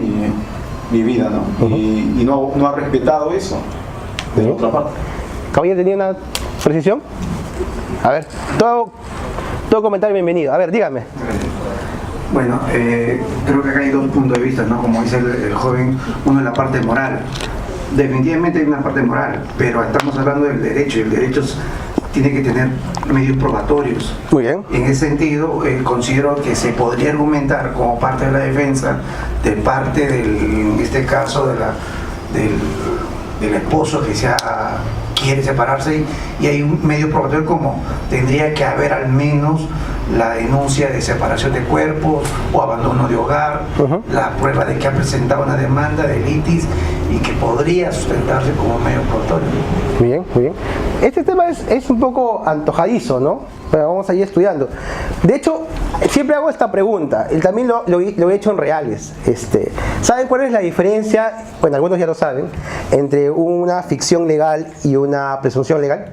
mi vida, ¿no? Y no ha respetado eso de la otra parte. ¿Caballero tenía una precisión? A ver, todo comentario bienvenido. A ver, dígame. Bueno, creo que acá hay dos puntos de vista, ¿no? Como dice el joven, uno es la parte moral. Definitivamente hay una parte moral, pero estamos hablando del derecho, y el derecho tiene que tener medios probatorios. Muy bien. En ese sentido, considero que se podría argumentar como parte de la defensa, de parte en este caso, del esposo que quiere separarse, y hay un medio probatorio como tendría que haber al menos la denuncia de separación de cuerpos o abandono de hogar, la prueba de que ha presentado una demanda de litis y que podría sustentarse como medio probatorio. Muy bien, muy bien. Este tema es un poco antojadizo, ¿no? Pero vamos a ir estudiando. De hecho, siempre hago esta pregunta, y también lo he hecho en reales. ¿Saben cuál es la diferencia? Bueno, algunos ya lo saben, entre una ficción legal y una presunción legal.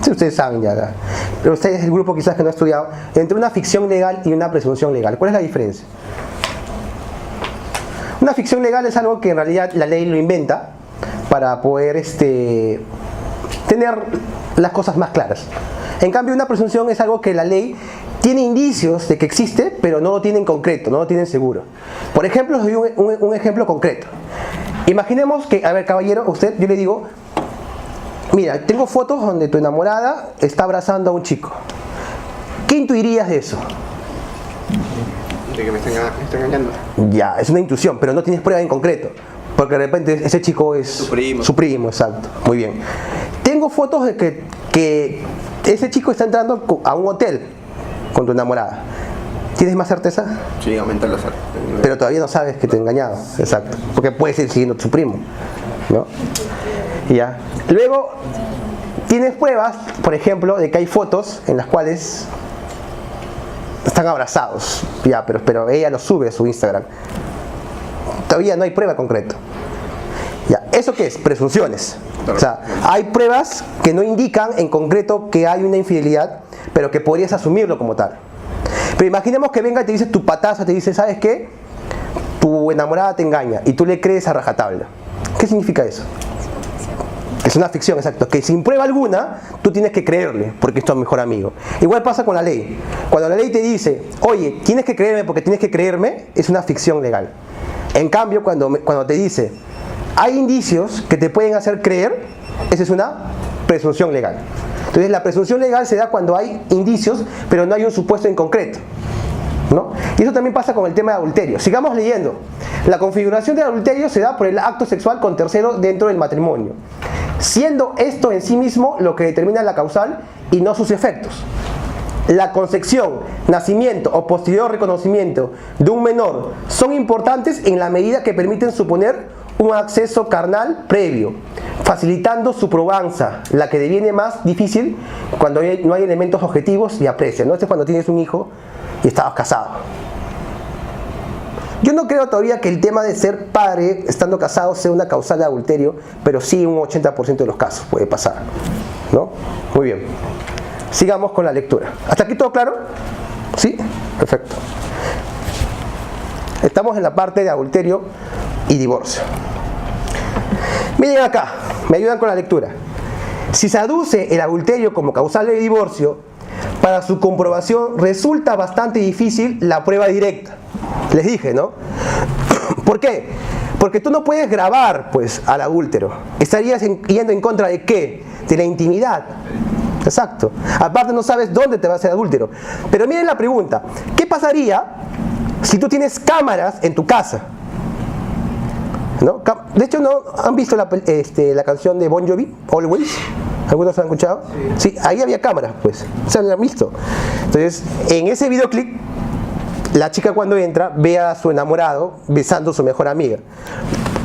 Sí, ustedes saben ya, pero ustedes, el grupo quizás que no ha estudiado, entre una ficción legal y una presunción legal, ¿cuál es la diferencia? Una ficción legal es algo que en realidad la ley lo inventa para poder tener las cosas más claras. En cambio, una presunción es algo que la ley tiene indicios de que existe, pero no lo tiene en concreto, no lo tiene seguro. Por ejemplo, os doy un ejemplo concreto. Imaginemos que, a ver, caballero, yo le digo, mira, tengo fotos donde tu enamorada está abrazando a un chico. ¿Qué intuirías de eso? De que me está engañando. Ya, es una intuición, pero no tienes prueba en concreto. Porque de repente ese chico es su primo, exacto. Muy bien. Tengo fotos de que ese chico está entrando a un hotel con tu enamorada. ¿Tienes más certeza? Sí, aumenta la certeza. Pero todavía no sabes que te ha engañado, exacto. Porque puede ser siguiendo a su primo, ¿no? Ya. Luego, tienes pruebas, por ejemplo, de que hay fotos en las cuales están abrazados, ya, pero ella lo sube a su Instagram. Todavía no hay prueba concreta. Ya, ¿eso qué es? Presunciones. O sea, hay pruebas que no indican en concreto que hay una infidelidad, pero que podrías asumirlo como tal. Pero imaginemos que venga y te dice tu pataza, te dice, ¿sabes qué? Tu enamorada te engaña y tú le crees a rajatabla. ¿Qué significa eso? Es una ficción, exacto. Que sin prueba alguna, tú tienes que creerle, porque es tu mejor amigo. Igual pasa con la ley. Cuando la ley te dice, oye, tienes que creerme porque tienes que creerme, es una ficción legal. En cambio, cuando te dice, hay indicios que te pueden hacer creer, esa es una presunción legal. Entonces la presunción legal se da cuando hay indicios, pero no hay un supuesto en concreto, ¿no? Y eso también pasa con el tema de adulterio. Sigamos leyendo. La configuración del adulterio se da por el acto sexual con tercero dentro del matrimonio, siendo esto en sí mismo lo que determina la causal y no sus efectos. La concepción, nacimiento o posterior reconocimiento de un menor son importantes en la medida que permiten suponer un acceso carnal previo, facilitando su probanza, la que deviene más difícil cuando no hay elementos objetivos y aprecia, ¿no? Este es cuando tienes un hijo y estabas casado. Yo no creo todavía que el tema de ser padre estando casado sea una causal de adulterio, pero sí un 80% de los casos puede pasar, ¿no? Muy bien. Sigamos con la lectura. ¿Hasta aquí todo claro? ¿Sí? Perfecto. Estamos en la parte de adulterio y divorcio. Miren acá, me ayudan con la lectura. Si se aduce el adulterio como causal de divorcio, para su comprobación resulta bastante difícil la prueba directa. Les dije, ¿no? ¿Por qué? Porque tú no puedes grabar, pues, al adúltero. Estarías yendo en contra de ¿qué? De la intimidad. Exacto. Aparte no sabes dónde te va a hacer adúltero. Pero miren la pregunta. ¿Qué pasaría si tú tienes cámaras en tu casa? ¿No? De hecho, ¿no han visto la canción de Bon Jovi, Always? ¿Algunos han escuchado? Sí, ahí había cámaras, pues. ¿Se han visto? Entonces, en ese videoclip, la chica cuando entra ve a su enamorado besando a su mejor amiga.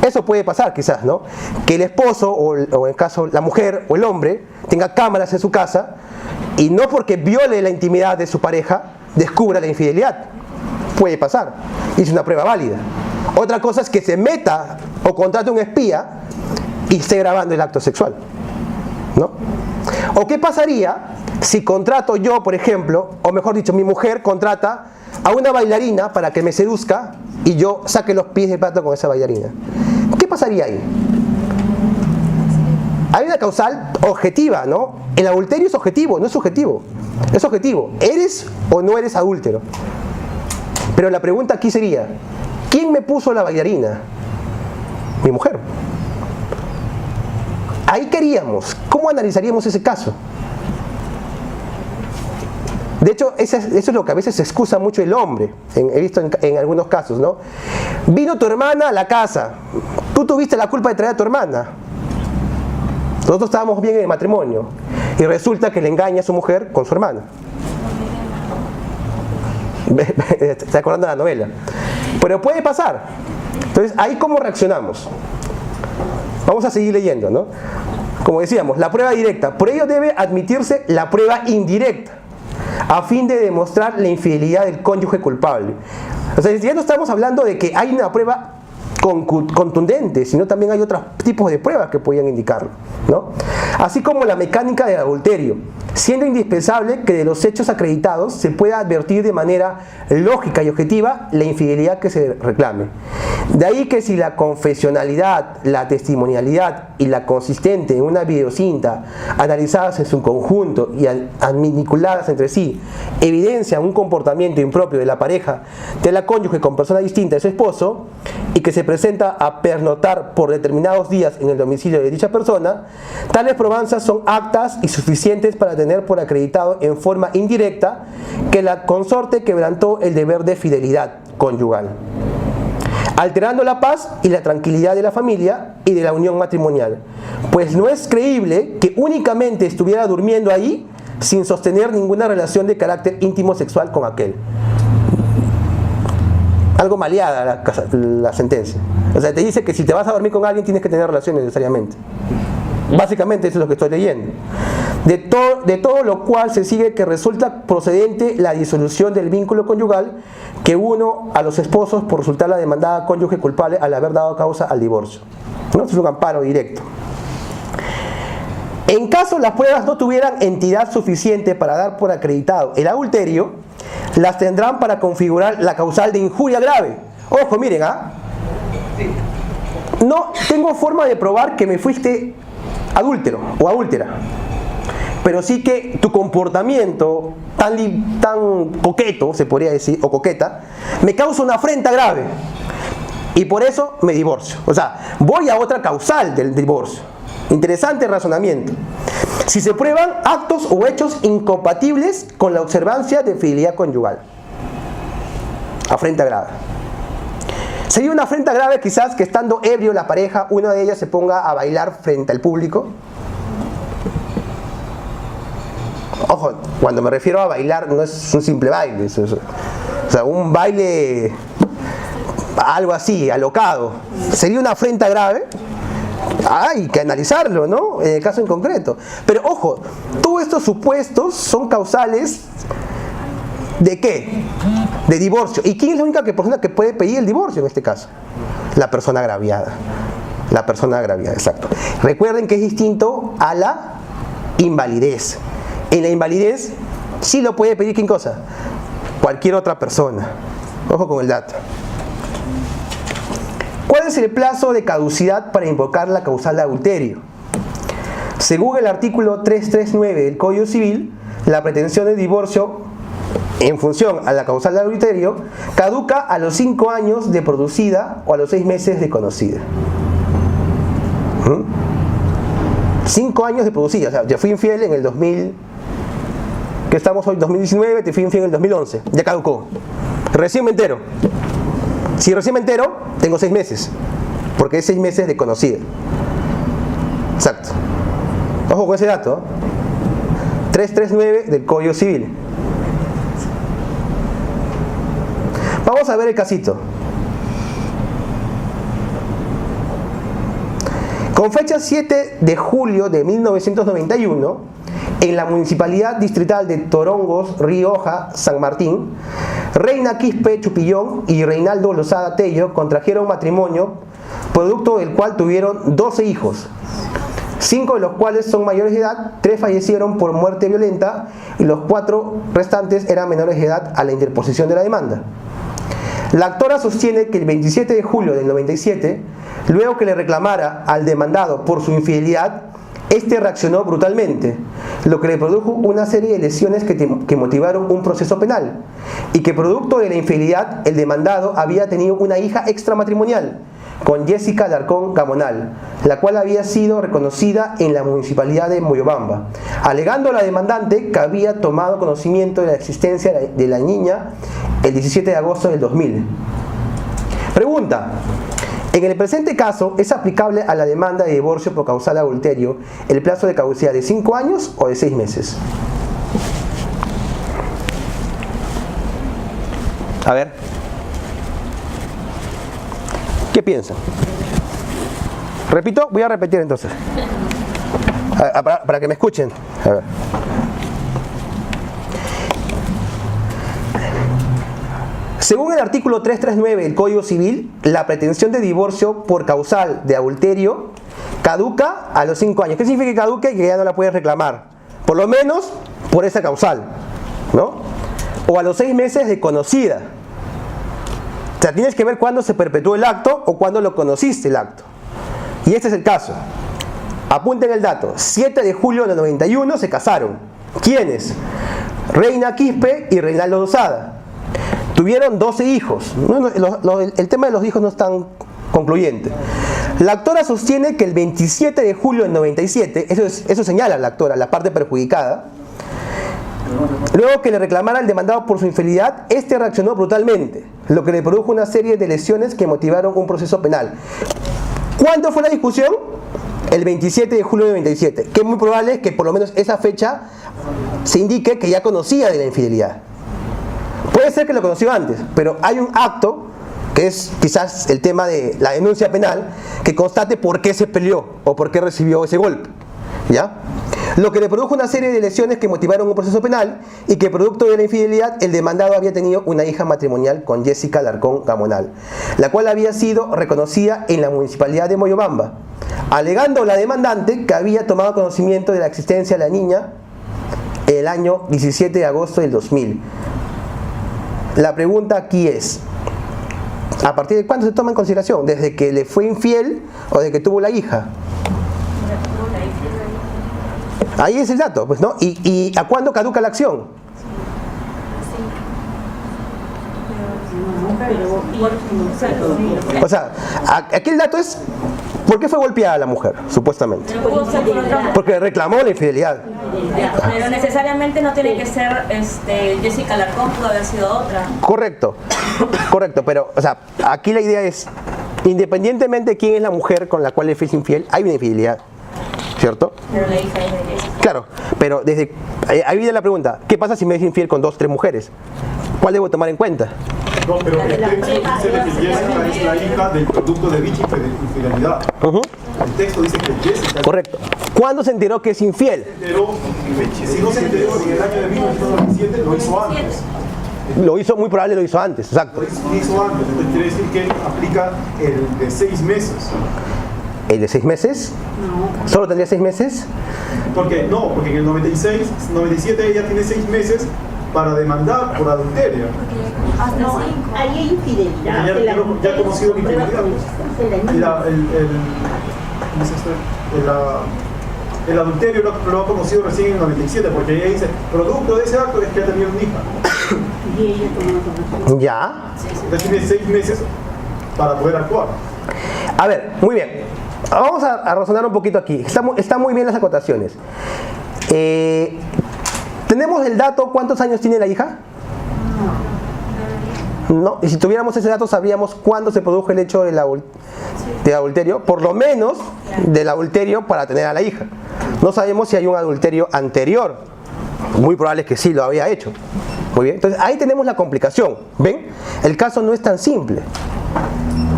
Eso puede pasar quizás, ¿no? Que el esposo o en el caso la mujer o el hombre tenga cámaras en su casa y no porque viole la intimidad de su pareja descubra la infidelidad. Puede pasar. Y es una prueba válida. Otra cosa es que se meta o contrate un espía y esté grabando el acto sexual, ¿no? ¿O qué pasaría si contrato yo, por ejemplo, o mejor dicho, mi mujer contrata a una bailarina para que me seduzca y yo saque los pies del plato con esa bailarina? ¿Qué pasaría ahí? Hay una causal objetiva, ¿no? El adulterio es objetivo, no es subjetivo. Es objetivo. ¿Eres o no eres adúltero? Pero la pregunta aquí sería, ¿quién me puso la bailarina? Mi mujer. Ahí queríamos. ¿Cómo analizaríamos ese caso? De hecho, eso es lo que a veces se excusa mucho el hombre. He visto en algunos casos, ¿no? Vino tu hermana a la casa. Tú tuviste la culpa de traer a tu hermana. Nosotros estábamos bien en el matrimonio. Y resulta que le engaña a su mujer con su hermana. ¿Está acordando de la novela? Pero puede pasar. Entonces, ¿ahí cómo reaccionamos? Vamos a seguir leyendo, ¿no? Como decíamos, la prueba directa. Por ello debe admitirse la prueba indirecta, a fin de demostrar la infidelidad del cónyuge culpable. O sea, ya no estamos hablando de que hay una prueba contundente, sino también hay otros tipos de pruebas que podían indicarlo, ¿no? Así como la mecánica del adulterio, siendo indispensable que de los hechos acreditados se pueda advertir de manera lógica y objetiva la infidelidad que se reclame. De ahí que si la confesionalidad, la testimonialidad y la consistente en una videocinta, analizadas en su conjunto y vinculadas entre sí, evidencian un comportamiento impropio de la pareja de la cónyuge con persona distinta de su esposo y que se presenta a pernoctar por determinados días en el domicilio de dicha persona, tales probanzas son aptas y suficientes para tener por acreditado en forma indirecta que la consorte quebrantó el deber de fidelidad conyugal, alterando la paz y la tranquilidad de la familia y de la unión matrimonial, pues no es creíble que únicamente estuviera durmiendo ahí sin sostener ninguna relación de carácter íntimo sexual con aquel. Algo maleada la sentencia. O sea, te dice que si te vas a dormir con alguien tienes que tener relaciones necesariamente. Básicamente eso es lo que estoy leyendo. De todo lo cual se sigue que resulta procedente la disolución del vínculo conyugal que uno a los esposos por resultar la demandada cónyuge culpable al haber dado causa al divorcio, ¿no? Esto es un amparo directo. En caso las pruebas no tuvieran entidad suficiente para dar por acreditado el adulterio, las tendrán para configurar la causal de injuria grave. Ojo, miren, no tengo forma de probar que me fuiste adúltero o adúltera, pero sí que tu comportamiento tan coqueto, se podría decir, o coqueta, me causa una afrenta grave. y por eso me divorcio. O sea, voy a otra causal del divorcio. Interesante razonamiento. Si se prueban actos o hechos incompatibles con la observancia de fidelidad conyugal. Afrenta grave. Sería una afrenta grave quizás que estando ebrio la pareja, una de ellas se ponga a bailar frente al público. Ojo, cuando me refiero a bailar no es un simple baile, o sea, un baile algo así, alocado. Sería una afrenta grave. Hay que analizarlo, ¿no? En el caso en concreto. Pero ojo, todos estos supuestos son causales ¿de qué? De divorcio. ¿Y quién es la única persona que puede pedir el divorcio en este caso? La persona agraviada. La persona agraviada, exacto. Recuerden que es distinto a la invalidez. En la invalidez sí lo puede pedir ¿quién cosa? Cualquier otra persona. Ojo con el dato. ¿Cuál es el plazo de caducidad para invocar la causal de adulterio? Según el artículo 339 del Código Civil, la pretensión de divorcio en función a la causal de adulterio caduca a los 5 años de producida o a los 6 meses de conocida. 5 años de producida, o sea, yo fui infiel en el 2000, que estamos hoy 2019, te fui infiel en el 2011, ya caducó. Recién me entero. Si recién me entero, tengo 6 meses, porque es 6 meses de conocida. Exacto. Ojo con ese dato. 339 del Código Civil. Vamos a ver el casito. Con fecha 7 de julio de 1991, en la Municipalidad Distrital de Torongos, Rioja, San Martín, Reina Quispe Chupillón y Reinaldo Lozada Tello contrajeron matrimonio, producto del cual tuvieron 12 hijos, 5 de los cuales son mayores de edad, 3 fallecieron por muerte violenta y los 4 restantes eran menores de edad a la interposición de la demanda. La actora sostiene que el 27 de julio del 97, luego que le reclamara al demandado por su infidelidad, este reaccionó brutalmente, lo que le produjo una serie de lesiones que motivaron un proceso penal, y que producto de la infidelidad el demandado había tenido una hija extramatrimonial con Jessica Alarcón Gamonal, la cual había sido reconocida en la municipalidad de Moyobamba, alegando a la demandante que había tomado conocimiento de la existencia de la niña el 17 de agosto del 2000. Pregunta: en el presente caso, ¿es aplicable a la demanda de divorcio por causal de adulterio el plazo de caducidad de 5 años o de 6 meses? A ver. ¿Qué piensan? Repito, voy a repetir entonces. Para que me escuchen. A ver. Según el artículo 339 del Código Civil, la pretensión de divorcio por causal de adulterio caduca a los 5 años. ¿Qué significa que caduque? Que ya no la puedes reclamar. Por lo menos por esa causal, ¿no? O a los 6 meses de conocida. O sea, tienes que ver cuándo se perpetuó el acto o cuándo lo conociste el acto. Y este es el caso. Apunten el dato. 7 de julio del 91 se casaron. ¿Quiénes? Reina Quispe y Reinaldo Lozada. Tuvieron 12 hijos. El tema de los hijos no es tan concluyente. La actora sostiene que el 27 de julio del 97, eso señala la actora, la parte perjudicada, luego que le reclamara al demandado por su infidelidad, este reaccionó brutalmente, lo que le produjo una serie de lesiones que motivaron un proceso penal. ¿Cuándo fue la discusión? El 27 de julio del 97, que es muy probable que por lo menos esa fecha se indique que ya conocía de la infidelidad. Puede ser que lo conoció antes, pero hay un acto, que es quizás el tema de la denuncia penal, que constate por qué se peleó o por qué recibió ese golpe, ¿ya? Lo que le produjo una serie de lesiones que motivaron un proceso penal y que producto de la infidelidad el demandado había tenido una hija matrimonial con Jessica Alarcón Gamonal, la cual había sido reconocida en la municipalidad de Moyobamba, alegando la demandante que había tomado conocimiento de la existencia de la niña el año 17 de agosto del 2000. La pregunta aquí es: ¿a partir de cuándo se toma en consideración? ¿Desde que le fue infiel o desde que tuvo la hija? Ahí es el dato, pues, ¿no? ¿Y a cuándo caduca la acción? O sea, aquí el dato es, ¿por qué fue golpeada la mujer, supuestamente? Porque reclamó la infidelidad. Pero necesariamente no tiene que ser Jessica Alarcón, pudo haber sido otra. Correcto, pero, o sea, aquí la idea es, independientemente de quién es la mujer con la cual le fue infiel, hay una infidelidad, ¿cierto? Pero la hija es de Jessica. Claro, pero ahí viene la pregunta, ¿qué pasa si me es infiel con 2 o 3 mujeres? ¿Cuál debo tomar en cuenta? No, pero el texto dice que Jessica es la hija del producto de dicha infidelidad. El texto dice que Jessica... Correcto. ¿Cuándo se enteró que es infiel? Si no se enteró en el año de 1997, lo hizo antes. Lo hizo, muy probable lo hizo antes, exacto. Lo hizo antes, entonces quiere decir que aplica el de 6 meses. ¿El de 6 meses? No. ¿Solo tendría 6 meses? Porque en el 97 ella tiene 6 meses para demandar por adulterio. Hasta 5. Ahí hay infidelidad. Ya ha conocido la infidelidad. El adulterio lo ha conocido recién en el 97, porque ella dice, producto de ese acto es que ha tenido una hija. Y ella tomó. Ya. Entonces tiene 6 meses para poder actuar. A ver, muy bien. Vamos a razonar un poquito aquí. Están muy bien las acotaciones. ¿Tenemos el dato cuántos años tiene la hija? No. Y si tuviéramos ese dato sabríamos cuándo se produjo el hecho de adulterio, por lo menos del adulterio para tener a la hija. No sabemos si hay un adulterio anterior. Muy probable es que sí lo había hecho. Muy bien. Entonces ahí tenemos la complicación. ¿Ven? El caso no es tan simple.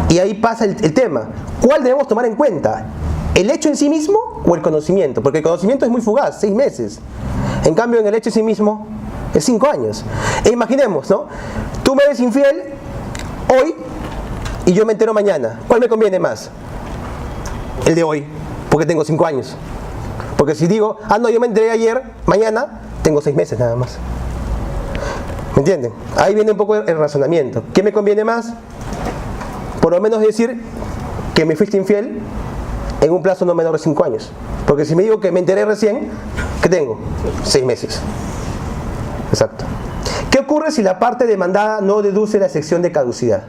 Y ahí pasa el tema. ¿Cuál debemos tomar en cuenta? ¿El hecho en sí mismo o el conocimiento? Porque el conocimiento es muy fugaz, 6 meses. En cambio, en el hecho en sí mismo es 5 años. E imaginemos, ¿no? Tú me eres infiel hoy y yo me entero mañana. ¿Cuál me conviene más? El de hoy, porque tengo 5 años. Porque si digo, no, yo me enteré ayer, mañana, tengo 6 meses nada más. ¿Me entienden? Ahí viene un poco el razonamiento. ¿Qué me conviene más? Por lo menos decir que me fuiste infiel en un plazo no menor de 5 años. Porque si me digo que me enteré recién, ¿qué tengo? 6 meses. Exacto. ¿Qué ocurre si la parte demandada no deduce la sección de caducidad?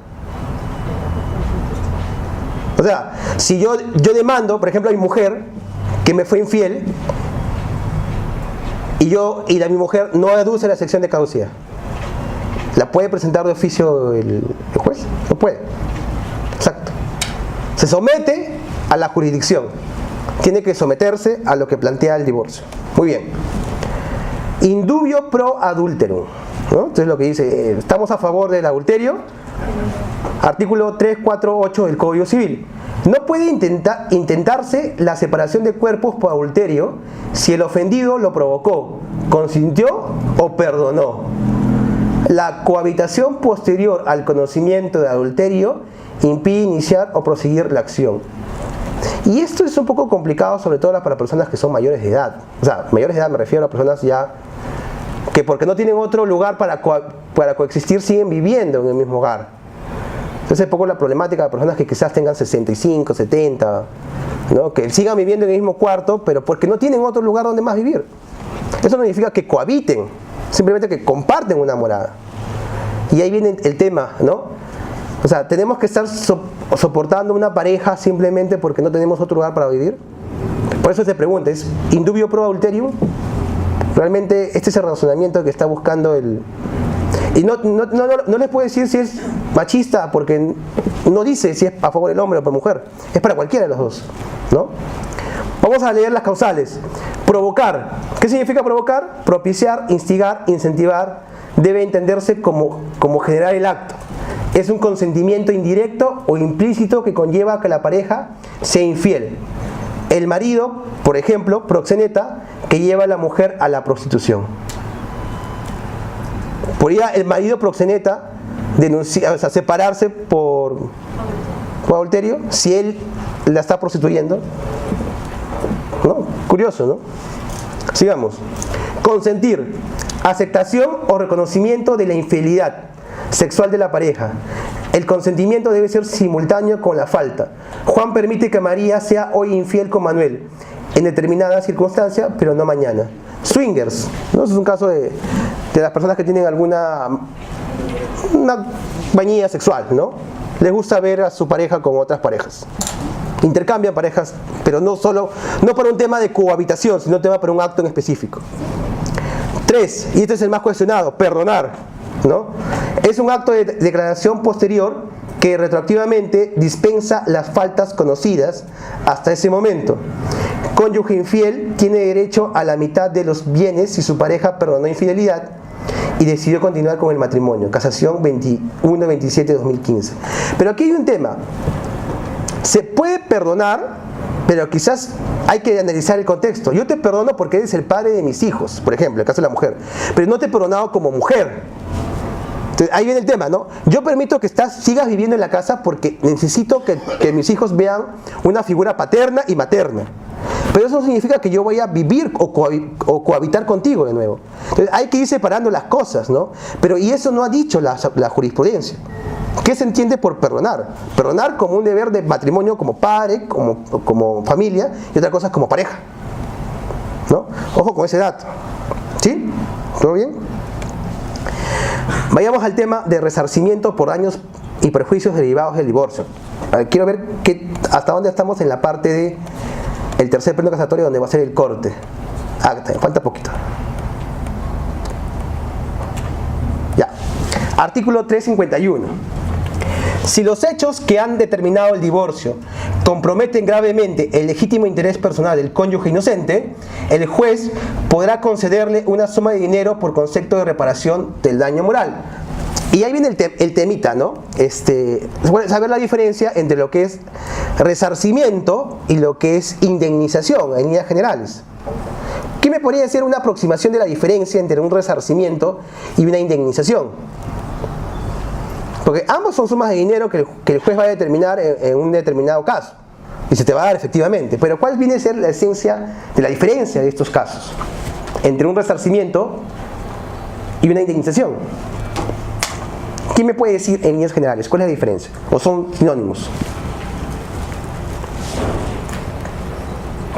O sea, si yo demando, por ejemplo, a mi mujer que me fue infiel y mi mujer no deduce la sección de caducidad, ¿la puede presentar de oficio el juez? No puede. Exacto. Se somete a la jurisdicción. Tiene que someterse a lo que plantea el divorcio. Muy bien. Indubio pro adulterum, ¿no? Entonces lo que dice, estamos a favor del adulterio. Artículo 348 del Código Civil. No puede intentarse la separación de cuerpos por adulterio si el ofendido lo provocó, consintió o perdonó. La cohabitación posterior al conocimiento de adulterio impide iniciar o proseguir la acción. Y esto es un poco complicado, sobre todo para personas que son mayores de edad. O sea, mayores de edad me refiero a personas ya que porque no tienen otro lugar para coexistir siguen viviendo en el mismo hogar. Entonces es un poco la problemática de personas que quizás tengan 65, 70, ¿no? Que sigan viviendo en el mismo cuarto, pero porque no tienen otro lugar donde más vivir. Eso no significa que cohabiten, simplemente que comparten una morada. Y ahí viene el tema, ¿no? O sea, ¿tenemos que estar soportando una pareja simplemente porque no tenemos otro lugar para vivir? Por eso se pregunta, ¿es indubio pro adulterium? Realmente este es el razonamiento que está buscando el... Y no les puedo decir si es machista porque no dice si es a favor del hombre o por mujer. Es para cualquiera de los dos, ¿no? Vamos a leer las causales. Provocar. ¿Qué significa provocar? Propiciar, instigar, incentivar. Debe entenderse como generar el acto. Es un consentimiento indirecto o implícito que conlleva a que la pareja sea infiel. El marido, por ejemplo, proxeneta, que lleva a la mujer a la prostitución. Podría el marido proxeneta denunciar, o sea, separarse por adulterio si él la está prostituyendo, ¿no? Curioso, ¿no? Sigamos. Consentir. Aceptación o reconocimiento de la infidelidad sexual de la pareja. El consentimiento debe ser simultáneo con la falta. Juan permite que María sea hoy infiel con Manuel en determinada circunstancia, pero no mañana. Swingers, ¿no? Eso es un caso de las personas que tienen alguna una bañía sexual, ¿no? Les gusta ver a su pareja con otras parejas. Intercambian parejas, pero no para un tema de cohabitación, sino tema para un acto en específico. 3, y este es el más cuestionado, perdonar, ¿no? Es un acto de declaración posterior que retroactivamente dispensa las faltas conocidas hasta ese momento. Cónyuge infiel tiene derecho a la mitad de los bienes si su pareja perdonó infidelidad y decidió continuar con el matrimonio. Casación 21-27-2015. Pero aquí hay un tema. Se puede perdonar, pero quizás hay que analizar el contexto. Yo te perdono porque eres el padre de mis hijos, por ejemplo, en el caso de la mujer, pero no te he perdonado como mujer. Entonces, ahí viene el tema, ¿no? Yo permito que sigas viviendo en la casa porque necesito que mis hijos vean una figura paterna y materna. Pero eso no significa que yo voy a vivir o cohabitar contigo de nuevo. Entonces hay que ir separando las cosas, ¿no? Pero y eso no ha dicho la jurisprudencia. ¿Qué se entiende por perdonar? Perdonar como un deber de matrimonio, como padre, como familia, y otra cosa como pareja, ¿no? Ojo con ese dato. ¿Sí? ¿Todo bien? Vayamos al tema de resarcimiento por daños y perjuicios derivados del divorcio. Quiero ver hasta dónde estamos en la parte de el tercer pleno casatorio, donde va a ser el corte. Falta poquito. Ya. Artículo 351. Si los hechos que han determinado el divorcio comprometen gravemente el legítimo interés personal del cónyuge inocente, el juez podrá concederle una suma de dinero por concepto de reparación del daño moral. Y ahí viene el temita, ¿no? Saber la diferencia entre lo que es resarcimiento y lo que es indemnización en líneas generales. ¿Qué me podría decir una aproximación de la diferencia entre un resarcimiento y una indemnización? Porque ambos son sumas de dinero que el juez va a determinar en un determinado caso. Y se te va a dar efectivamente. Pero ¿cuál viene a ser la esencia de la diferencia de estos casos? Entre un resarcimiento y una indemnización. ¿Quién me puede decir en líneas generales cuál es la diferencia? ¿O son sinónimos?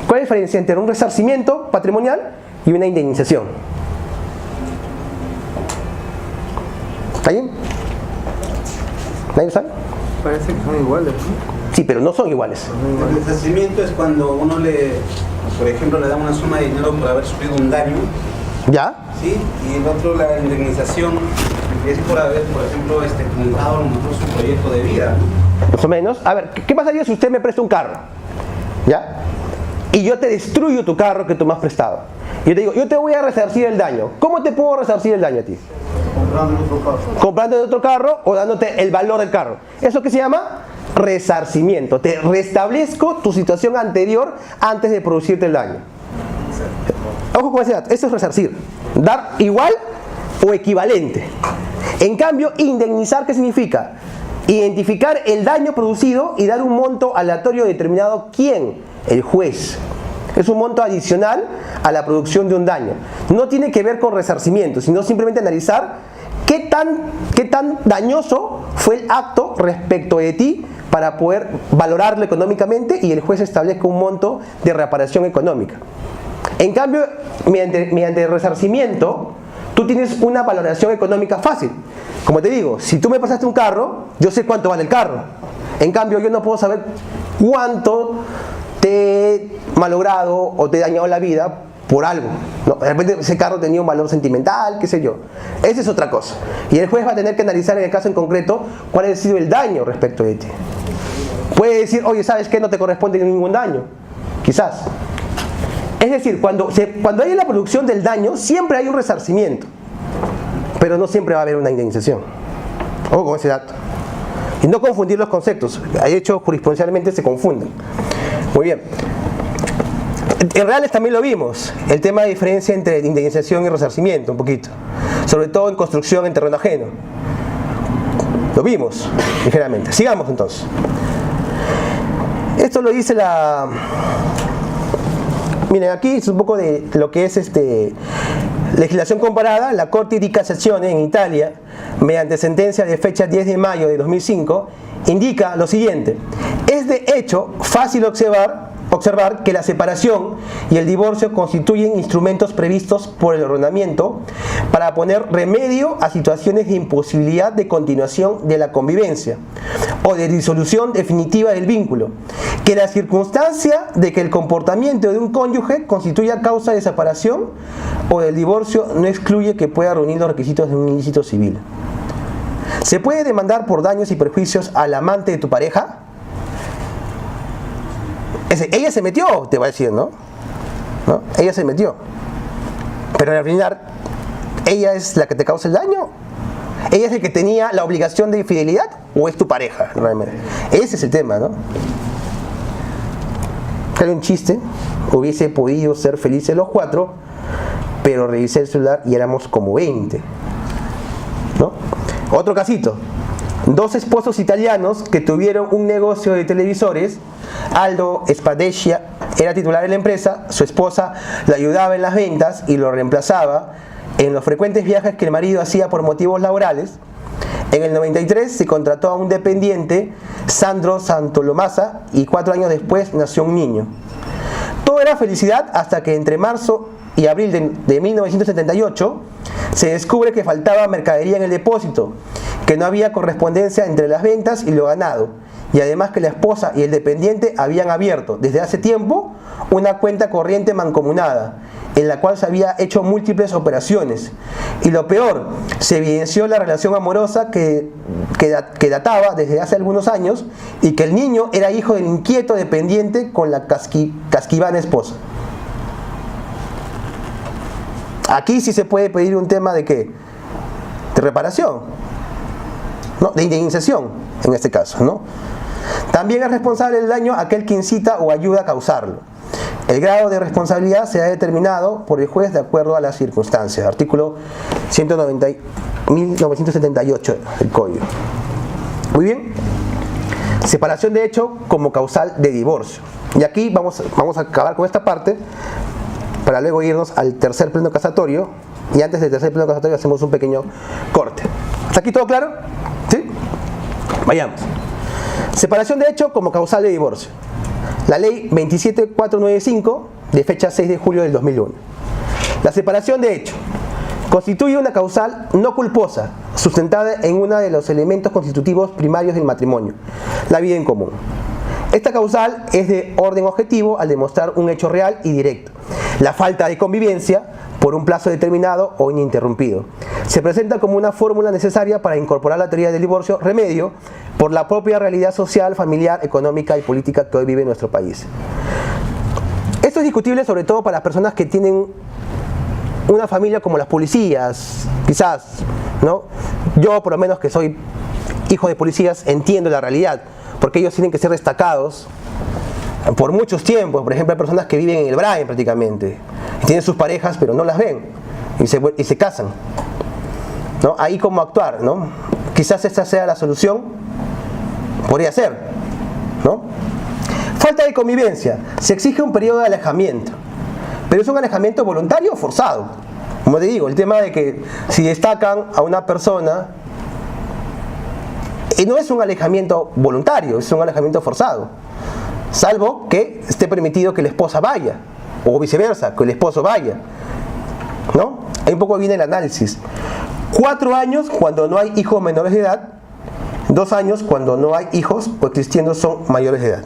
¿Cuál es la diferencia entre un resarcimiento patrimonial y una indemnización? ¿Está bien? ¿Nadie lo sabe? Parece que son iguales, ¿no? Sí, pero no son iguales. El resarcimiento es cuando uno por ejemplo, le da una suma de dinero por haber sufrido un daño. ¿Ya? Sí, y el otro, la indemnización, es por haber, por ejemplo, juntado a lo mejor su proyecto de vida. Más o menos. A ver, ¿qué pasaría si usted me presta un carro? ¿Ya? Y yo te destruyo tu carro que tú me has prestado. Yo te digo, yo te voy a resarcir el daño. ¿Cómo te puedo resarcir el daño a ti? Comprando otro carro. Comprando otro carro o dándote el valor del carro. ¿Eso qué se llama? Resarcimiento. Te restablezco tu situación anterior antes de producirte el daño. Ojo con ese dato. Eso es resarcir. Dar igual o equivalente. En cambio, indemnizar, ¿qué significa? Identificar el daño producido y dar un monto aleatorio determinado. ¿Quién? El juez. Es un monto adicional a la producción de un daño. No tiene que ver con resarcimiento, sino simplemente analizar qué tan dañoso fue el acto respecto de ti para poder valorarlo económicamente y el juez establezca un monto de reparación económica. En cambio, mediante el resarcimiento, tú tienes una valoración económica fácil. Como te digo, si tú me pasaste un carro, yo sé cuánto vale el carro. En cambio, yo no puedo saber cuánto te he malogrado o te he dañado la vida por algo, ¿no? De repente ese carro tenía un valor sentimental, qué sé yo. Esa es otra cosa. Y el juez va a tener que analizar en el caso en concreto cuál ha sido el daño respecto de ti. Puede decir, oye, ¿sabes qué? No te corresponde ningún daño. Quizás. Es decir, cuando hay la producción del daño, siempre hay un resarcimiento. Pero no siempre va a haber una indemnización. Ojo con ese dato. Y no confundir los conceptos. De hecho, jurisprudencialmente se confunden. Muy bien. En reales también lo vimos. El tema de diferencia entre indemnización y resarcimiento, un poquito. Sobre todo en construcción en terreno ajeno. Lo vimos, ligeramente. Sigamos entonces. Esto lo dice la... Miren, aquí es un poco de lo que es legislación comparada. La Corte di Cassazione en Italia, mediante sentencia de fecha 10 de mayo de 2005, indica lo siguiente: es de hecho fácil observar observar que la separación y el divorcio constituyen instrumentos previstos por el ordenamiento para poner remedio a situaciones de imposibilidad de continuación de la convivencia o de disolución definitiva del vínculo, que la circunstancia de que el comportamiento de un cónyuge constituya causa de separación o del divorcio no excluye que pueda reunir los requisitos de un ilícito civil. ¿Se puede demandar por daños y perjuicios al amante de tu pareja? Ella se metió, te va a decir, ¿no? Ella se metió. Pero al final, ¿ella es la que te causa el daño? ¿Ella es el que tenía la obligación de infidelidad? ¿O es tu pareja, realmente? Ese es el tema, ¿no? Era un chiste. Hubiese podido ser felices los 4, pero revisé el celular y éramos como 20, ¿no? Otro casito. 2 esposos italianos que tuvieron un negocio de televisores. Aldo Spadecchia era titular de la empresa, su esposa le ayudaba en las ventas y lo reemplazaba en los frecuentes viajes que el marido hacía por motivos laborales. En el 93 se contrató a un dependiente, Sandro Santolomasa, y 4 años después nació un niño. Todo era felicidad hasta que entre marzo y abril de 1978 se descubre que faltaba mercadería en el depósito, que no había correspondencia entre las ventas y lo ganado, y además que la esposa y el dependiente habían abierto desde hace tiempo una cuenta corriente mancomunada, en la cual se había hecho múltiples operaciones. Y lo peor, se evidenció la relación amorosa que databa desde hace algunos años, y que el niño era hijo del inquieto dependiente con la casquivana esposa. Aquí sí se puede pedir un tema de ¿qué? De reparación, ¿no? De indemnización, en este caso, ¿no? También es responsable del daño aquel que incita o ayuda a causarlo. El grado de responsabilidad será determinado por el juez de acuerdo a las circunstancias. Artículo 1978 del Código. Muy bien. Separación de hecho como causal de divorcio. Y aquí vamos a acabar con esta parte para luego irnos al tercer pleno casatorio. Y antes del tercer pleno casatorio hacemos un pequeño corte. ¿Está aquí todo claro? ¿Sí? Vayamos. Separación de hecho como causal de divorcio. La ley 27495 de fecha 6 de julio del 2001. La separación de hecho constituye una causal no culposa sustentada en uno de los elementos constitutivos primarios del matrimonio, la vida en común. Esta causal es de orden objetivo al demostrar un hecho real y directo, la falta de convivencia por un plazo determinado o ininterrumpido. Se presenta como una fórmula necesaria para incorporar la teoría del divorcio remedio por la propia realidad social, familiar, económica y política que hoy vive nuestro país. Esto es discutible sobre todo para las personas que tienen una familia como las policías, quizás, ¿no? Yo, por lo menos que soy hijo de policías, entiendo la realidad, porque ellos tienen que ser destacados por muchos tiempos. Por ejemplo, hay personas que viven en el Brain prácticamente, y tienen sus parejas pero no las ven, y se casan, ¿no? Ahí cómo actuar, ¿no? Quizás esta sea la solución. Podría ser, ¿no? Falta de convivencia. Se exige un periodo de alejamiento, pero es un alejamiento voluntario o forzado. Como te digo, el tema de que si destacan a una persona, no es un alejamiento voluntario, es un alejamiento forzado, salvo que esté permitido que la esposa vaya, o viceversa, que el esposo vaya, ¿no? Ahí un poco viene el análisis. 4 años cuando no hay hijos menores de edad, 2 años cuando no hay hijos o existiendo son mayores de edad.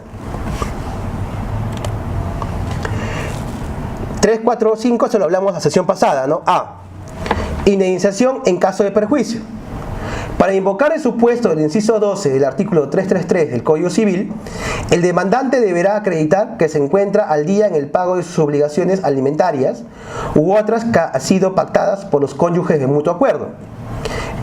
3, 4, 5, eso lo hablamos la sesión pasada, ¿no? A. Indemnización en caso de perjuicio. Para invocar el supuesto del inciso 12 del artículo 333 del Código Civil, el demandante deberá acreditar que se encuentra al día en el pago de sus obligaciones alimentarias u otras que han sido pactadas por los cónyuges de mutuo acuerdo.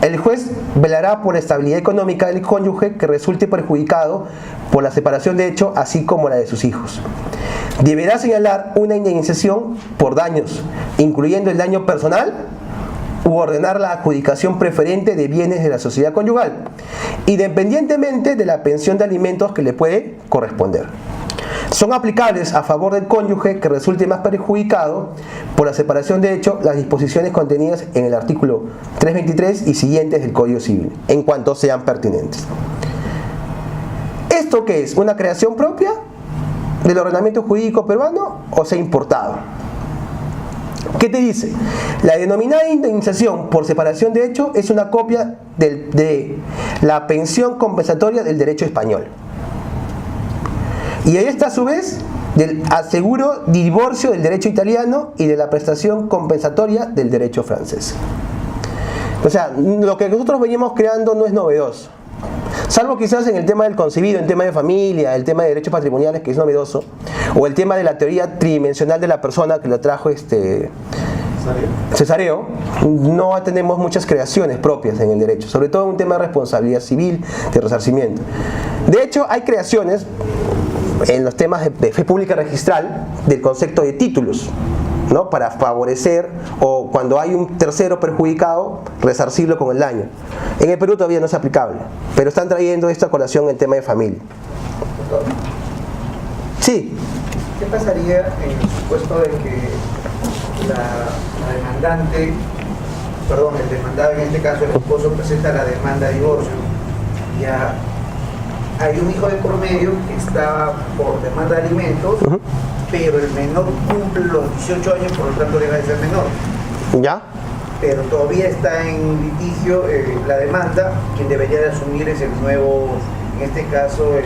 El juez velará por la estabilidad económica del cónyuge que resulte perjudicado por la separación de hecho, así como la de sus hijos. Deberá señalar una indemnización por daños, incluyendo el daño personal, u ordenar la adjudicación preferente de bienes de la sociedad conyugal, independientemente de la pensión de alimentos que le puede corresponder. Son aplicables a favor del cónyuge que resulte más perjudicado por la separación de hecho las disposiciones contenidas en el artículo 323 y siguientes del Código Civil, en cuanto sean pertinentes. ¿Esto qué es? ¿Una creación propia del ordenamiento jurídico peruano o sea importado. ¿Qué te dice? La denominada indemnización por separación de hecho es una copia de la pensión compensatoria del derecho español. Y ahí está a su vez del aseguro de divorcio del derecho italiano y de la prestación compensatoria del derecho francés. O sea, lo que nosotros venimos creando no es novedoso. Salvo quizás en el tema del concebido, en el tema de familia, el tema de derechos patrimoniales, que es novedoso, o el tema de la teoría tridimensional de la persona que lo trajo Cesareo, no tenemos muchas creaciones propias en el derecho, sobre todo en un tema de responsabilidad civil, de resarcimiento. De hecho, hay creaciones en los temas de fe pública registral del concepto de títulos, ¿no? Para favorecer o cuando hay un tercero perjudicado, resarcirlo con el daño. En el Perú todavía no es aplicable, pero están trayendo esto a colación en el tema de familia. Sí. ¿Qué pasaría en el supuesto de que la demandante, perdón, el demandado, en este caso el esposo, presenta la demanda de divorcio? Ya hay un hijo de por medio que está por demanda de alimentos, pero el menor cumple los 18 años, por lo tanto deja de ser menor. ¿Ya? Pero todavía está en litigio la demanda. Quien debería de asumir es el nuevo, en este caso, el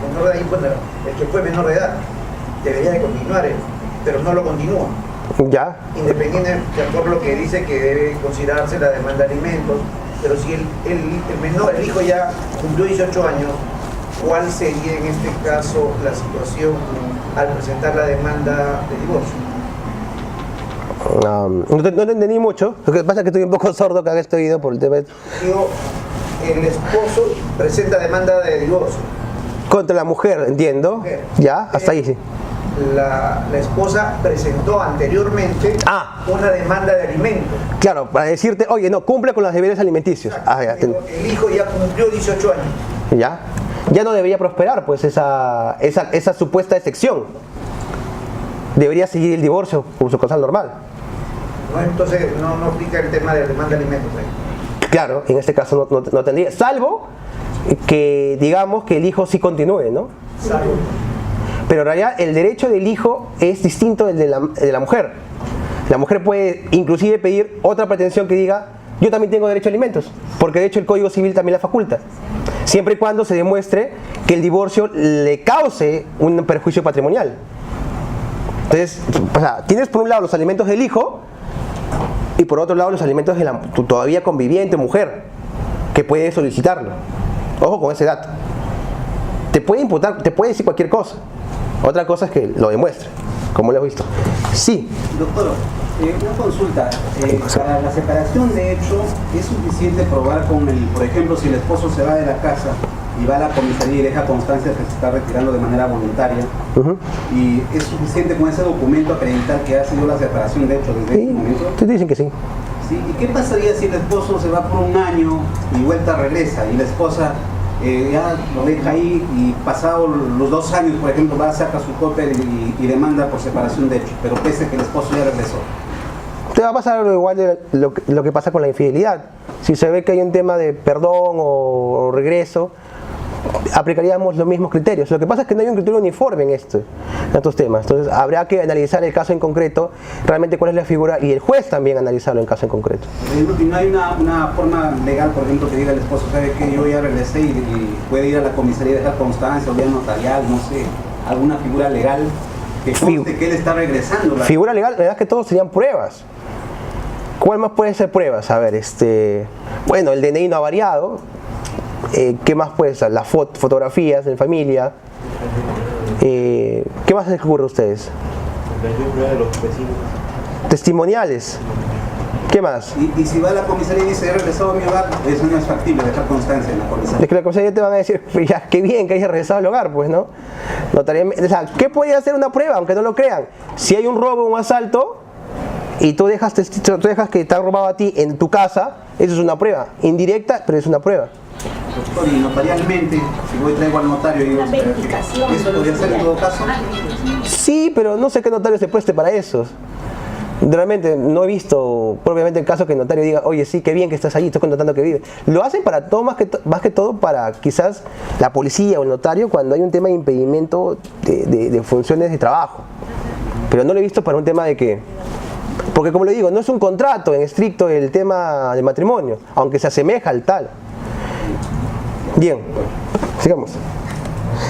menor de edad, bueno, el que fue menor de edad. Debería de continuar él, pero no lo continúa. ¿Ya? Independiente de acuerdo a lo que dice que debe considerarse la demanda de alimentos, pero si el menor, el hijo ya cumplió 18 años, ¿cuál sería en este caso la situación al presentar la demanda de divorcio? No te entendí mucho. Lo que pasa es que estoy un poco sordo cada vez que estoy oído por el tema. Digo, el esposo presenta demanda de divorcio. Contra la mujer, entiendo. Ya, hasta ahí sí. La esposa presentó anteriormente una demanda de alimentos. Claro, para decirte, oye, no, cumple con los deberes alimenticios. Ya, el hijo ya cumplió 18 años. Ya. Ya no debería prosperar, pues, esa supuesta excepción. Debería seguir el divorcio por su causal normal. ¿No? Entonces, no aplica el tema de la demanda de alimentos. Claro, en este caso no tendría. Salvo que, digamos, que el hijo sí continúe, ¿no? Salvo. Pero en realidad el derecho del hijo es distinto del de la mujer. La mujer puede inclusive pedir otra pretensión que diga, yo también tengo derecho a alimentos, porque de hecho el Código Civil también la faculta, siempre y cuando se demuestre que el divorcio le cause un perjuicio patrimonial. Entonces, o sea, tienes por un lado los alimentos del hijo y por otro lado los alimentos de la todavía conviviente mujer, que puede solicitarlo. Ojo con ese dato. Te puede imputar, te puede decir cualquier cosa. Otra cosa es que lo demuestre, como lo he visto. Sí. Doctor, una consulta. Para la separación de hecho, ¿es suficiente probar con el, por ejemplo, si el esposo se va de la casa y va a la comisaría y deja constancia de que se está retirando de manera voluntaria, y es suficiente con ese documento acreditar que ha sido la separación de hecho desde ese momento? Te dicen que sí. ¿Sí? ¿Y qué pasaría si el esposo se va por un año y vuelta regresa y la esposa ya lo deja ahí y pasado los 2 años, por ejemplo, va a sacar su copia y demanda por separación de hecho, pero pese a que el esposo ya regresó? Te va a pasar igual de lo que pasa con la infidelidad. Si se ve que hay un tema de perdón o regreso, aplicaríamos los mismos criterios. Lo que pasa es que no hay un criterio uniforme en estos temas. Entonces habrá que analizar el caso en concreto, realmente cuál es la figura, y el juez también analizarlo en caso en concreto. Y no hay una forma legal, por ejemplo, que diga el esposo, sabe que yo ya regresé y puede ir a la comisaría y dejar constancia o vía notarial, no sé, alguna figura legal que conste que él está regresando. Figura legal, la verdad es que todos serían pruebas. ¿Cuál más puede ser pruebas? A ver, bueno, el DNI no ha variado. ¿Qué más puede ser? Las fotografías en familia. ¿Qué más les ocurre a ustedes? Testimoniales. ¿Qué más? Y si va a la comisaría y dice, he regresado a mi hogar, eso no es factible, dejar constancia en la comisaría. Es que la comisaría te van a decir, ya, qué bien que hayas regresado al hogar, pues, ¿no? O sea, ¿qué puede hacer una prueba, aunque no lo crean? Si hay un robo o un asalto, y tú dejas que te han robado a ti en tu casa, eso es una prueba. Indirecta, pero es una prueba. Doctor, y notarialmente, si voy y traigo al notario y digo, ¿eso podría ser en todo caso? Sí, pero no sé qué notario se preste para eso. Realmente no he visto propiamente el caso que el notario diga, oye, sí, qué bien que estás allí, estoy contratando que vive. Lo hacen para todo, más que todo para quizás la policía o el notario cuando hay un tema de impedimento de funciones de trabajo. Pero no lo he visto para un tema de que... Porque como le digo, no es un contrato en estricto el tema de matrimonio, aunque se asemeja al tal. Bien, sigamos.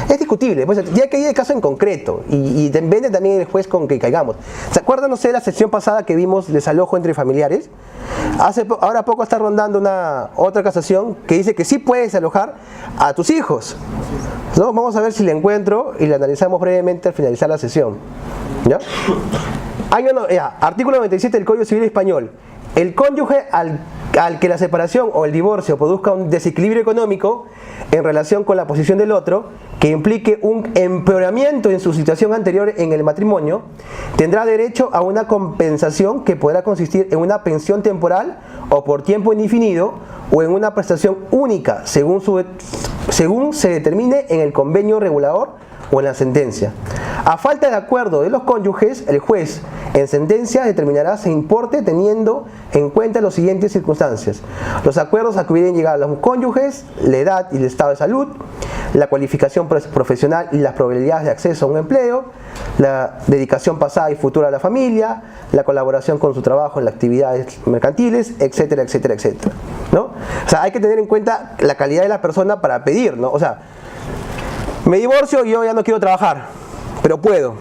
Es discutible, pues ya que hay el caso en concreto y depende también el juez con que caigamos. ¿Se acuerdan, no sé, la sesión pasada que vimos desalojo entre familiares? Ahora poco está rondando otra casación que dice que sí puedes desalojar a tus hijos, ¿no? Vamos a ver si la encuentro y la analizamos brevemente al finalizar la sesión, ¿ya? Artículo 97 del Código Civil Español. El cónyuge al que la separación o el divorcio produzca un desequilibrio económico en relación con la posición del otro, que implique un empeoramiento en su situación anterior en el matrimonio, tendrá derecho a una compensación que podrá consistir en una pensión temporal o por tiempo indefinido o en una prestación única según se determine en el convenio regulador o en la sentencia. A falta de acuerdo de los cónyuges, el juez en sentencia determinará su importe teniendo en cuenta las siguientes circunstancias: los acuerdos a que hubieran llegado los cónyuges, la edad y el estado de salud, la cualificación profesional y las probabilidades de acceso a un empleo, la dedicación pasada y futura a la familia, la colaboración con su trabajo en las actividades mercantiles, etcétera, etcétera, etcétera, ¿no? O sea, hay que tener en cuenta la calidad de la persona para pedir, ¿no? O sea, me divorcio y yo ya no quiero trabajar, pero puedo.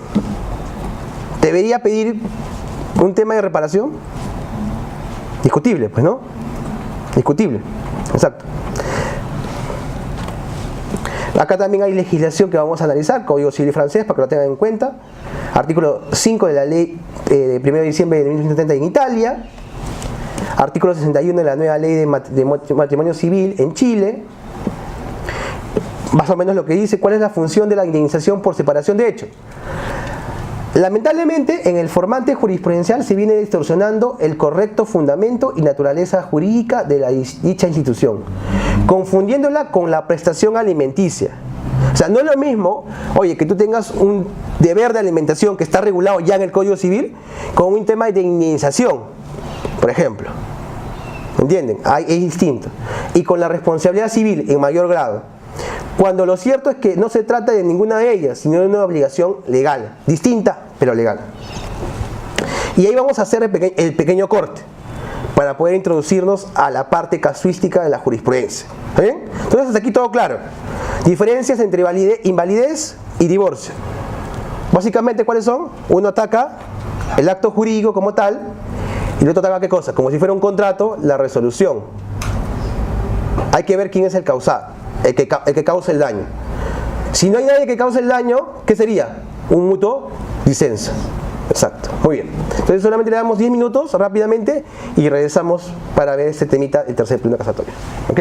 ¿Debería pedir un tema de reparación? Discutible, pues, ¿no? Discutible, exacto. Acá también hay legislación que vamos a analizar, Código Civil francés, para que lo tengan en cuenta. Artículo 5 de la ley de 1 de diciembre de 1970 en Italia. Artículo 61 de la nueva ley de matrimonio civil en Chile. Más o menos lo que dice cuál es la función de la indemnización por separación de hecho. Lamentablemente, en el formante jurisprudencial se viene distorsionando el correcto fundamento y naturaleza jurídica de dicha institución, confundiéndola con la prestación alimenticia. O sea, no es lo mismo, oye, que tú tengas un deber de alimentación que está regulado ya en el Código Civil con un tema de indemnización, por ejemplo. ¿Entienden? Es distinto. Y con la responsabilidad civil en mayor grado. Cuando lo cierto es que no se trata de ninguna de ellas, sino de una obligación legal, distinta pero legal. Y ahí vamos a hacer el pequeño corte para poder introducirnos a la parte casuística de la jurisprudencia. ¿Está bien? Entonces hasta aquí todo claro. Diferencias entre invalidez y divorcio. Básicamente, ¿cuáles son? Uno ataca el acto jurídico como tal y el otro ataca ¿qué cosa? Como si fuera un contrato, la resolución. Hay que ver quién es el causado. El que causa el daño. Si no hay nadie que cause el daño, ¿qué sería? Un mutuo disenso. Exacto, muy bien. Entonces solamente le damos 10 minutos rápidamente y regresamos para ver este temita del tercer pleno casatorio. ¿Ok?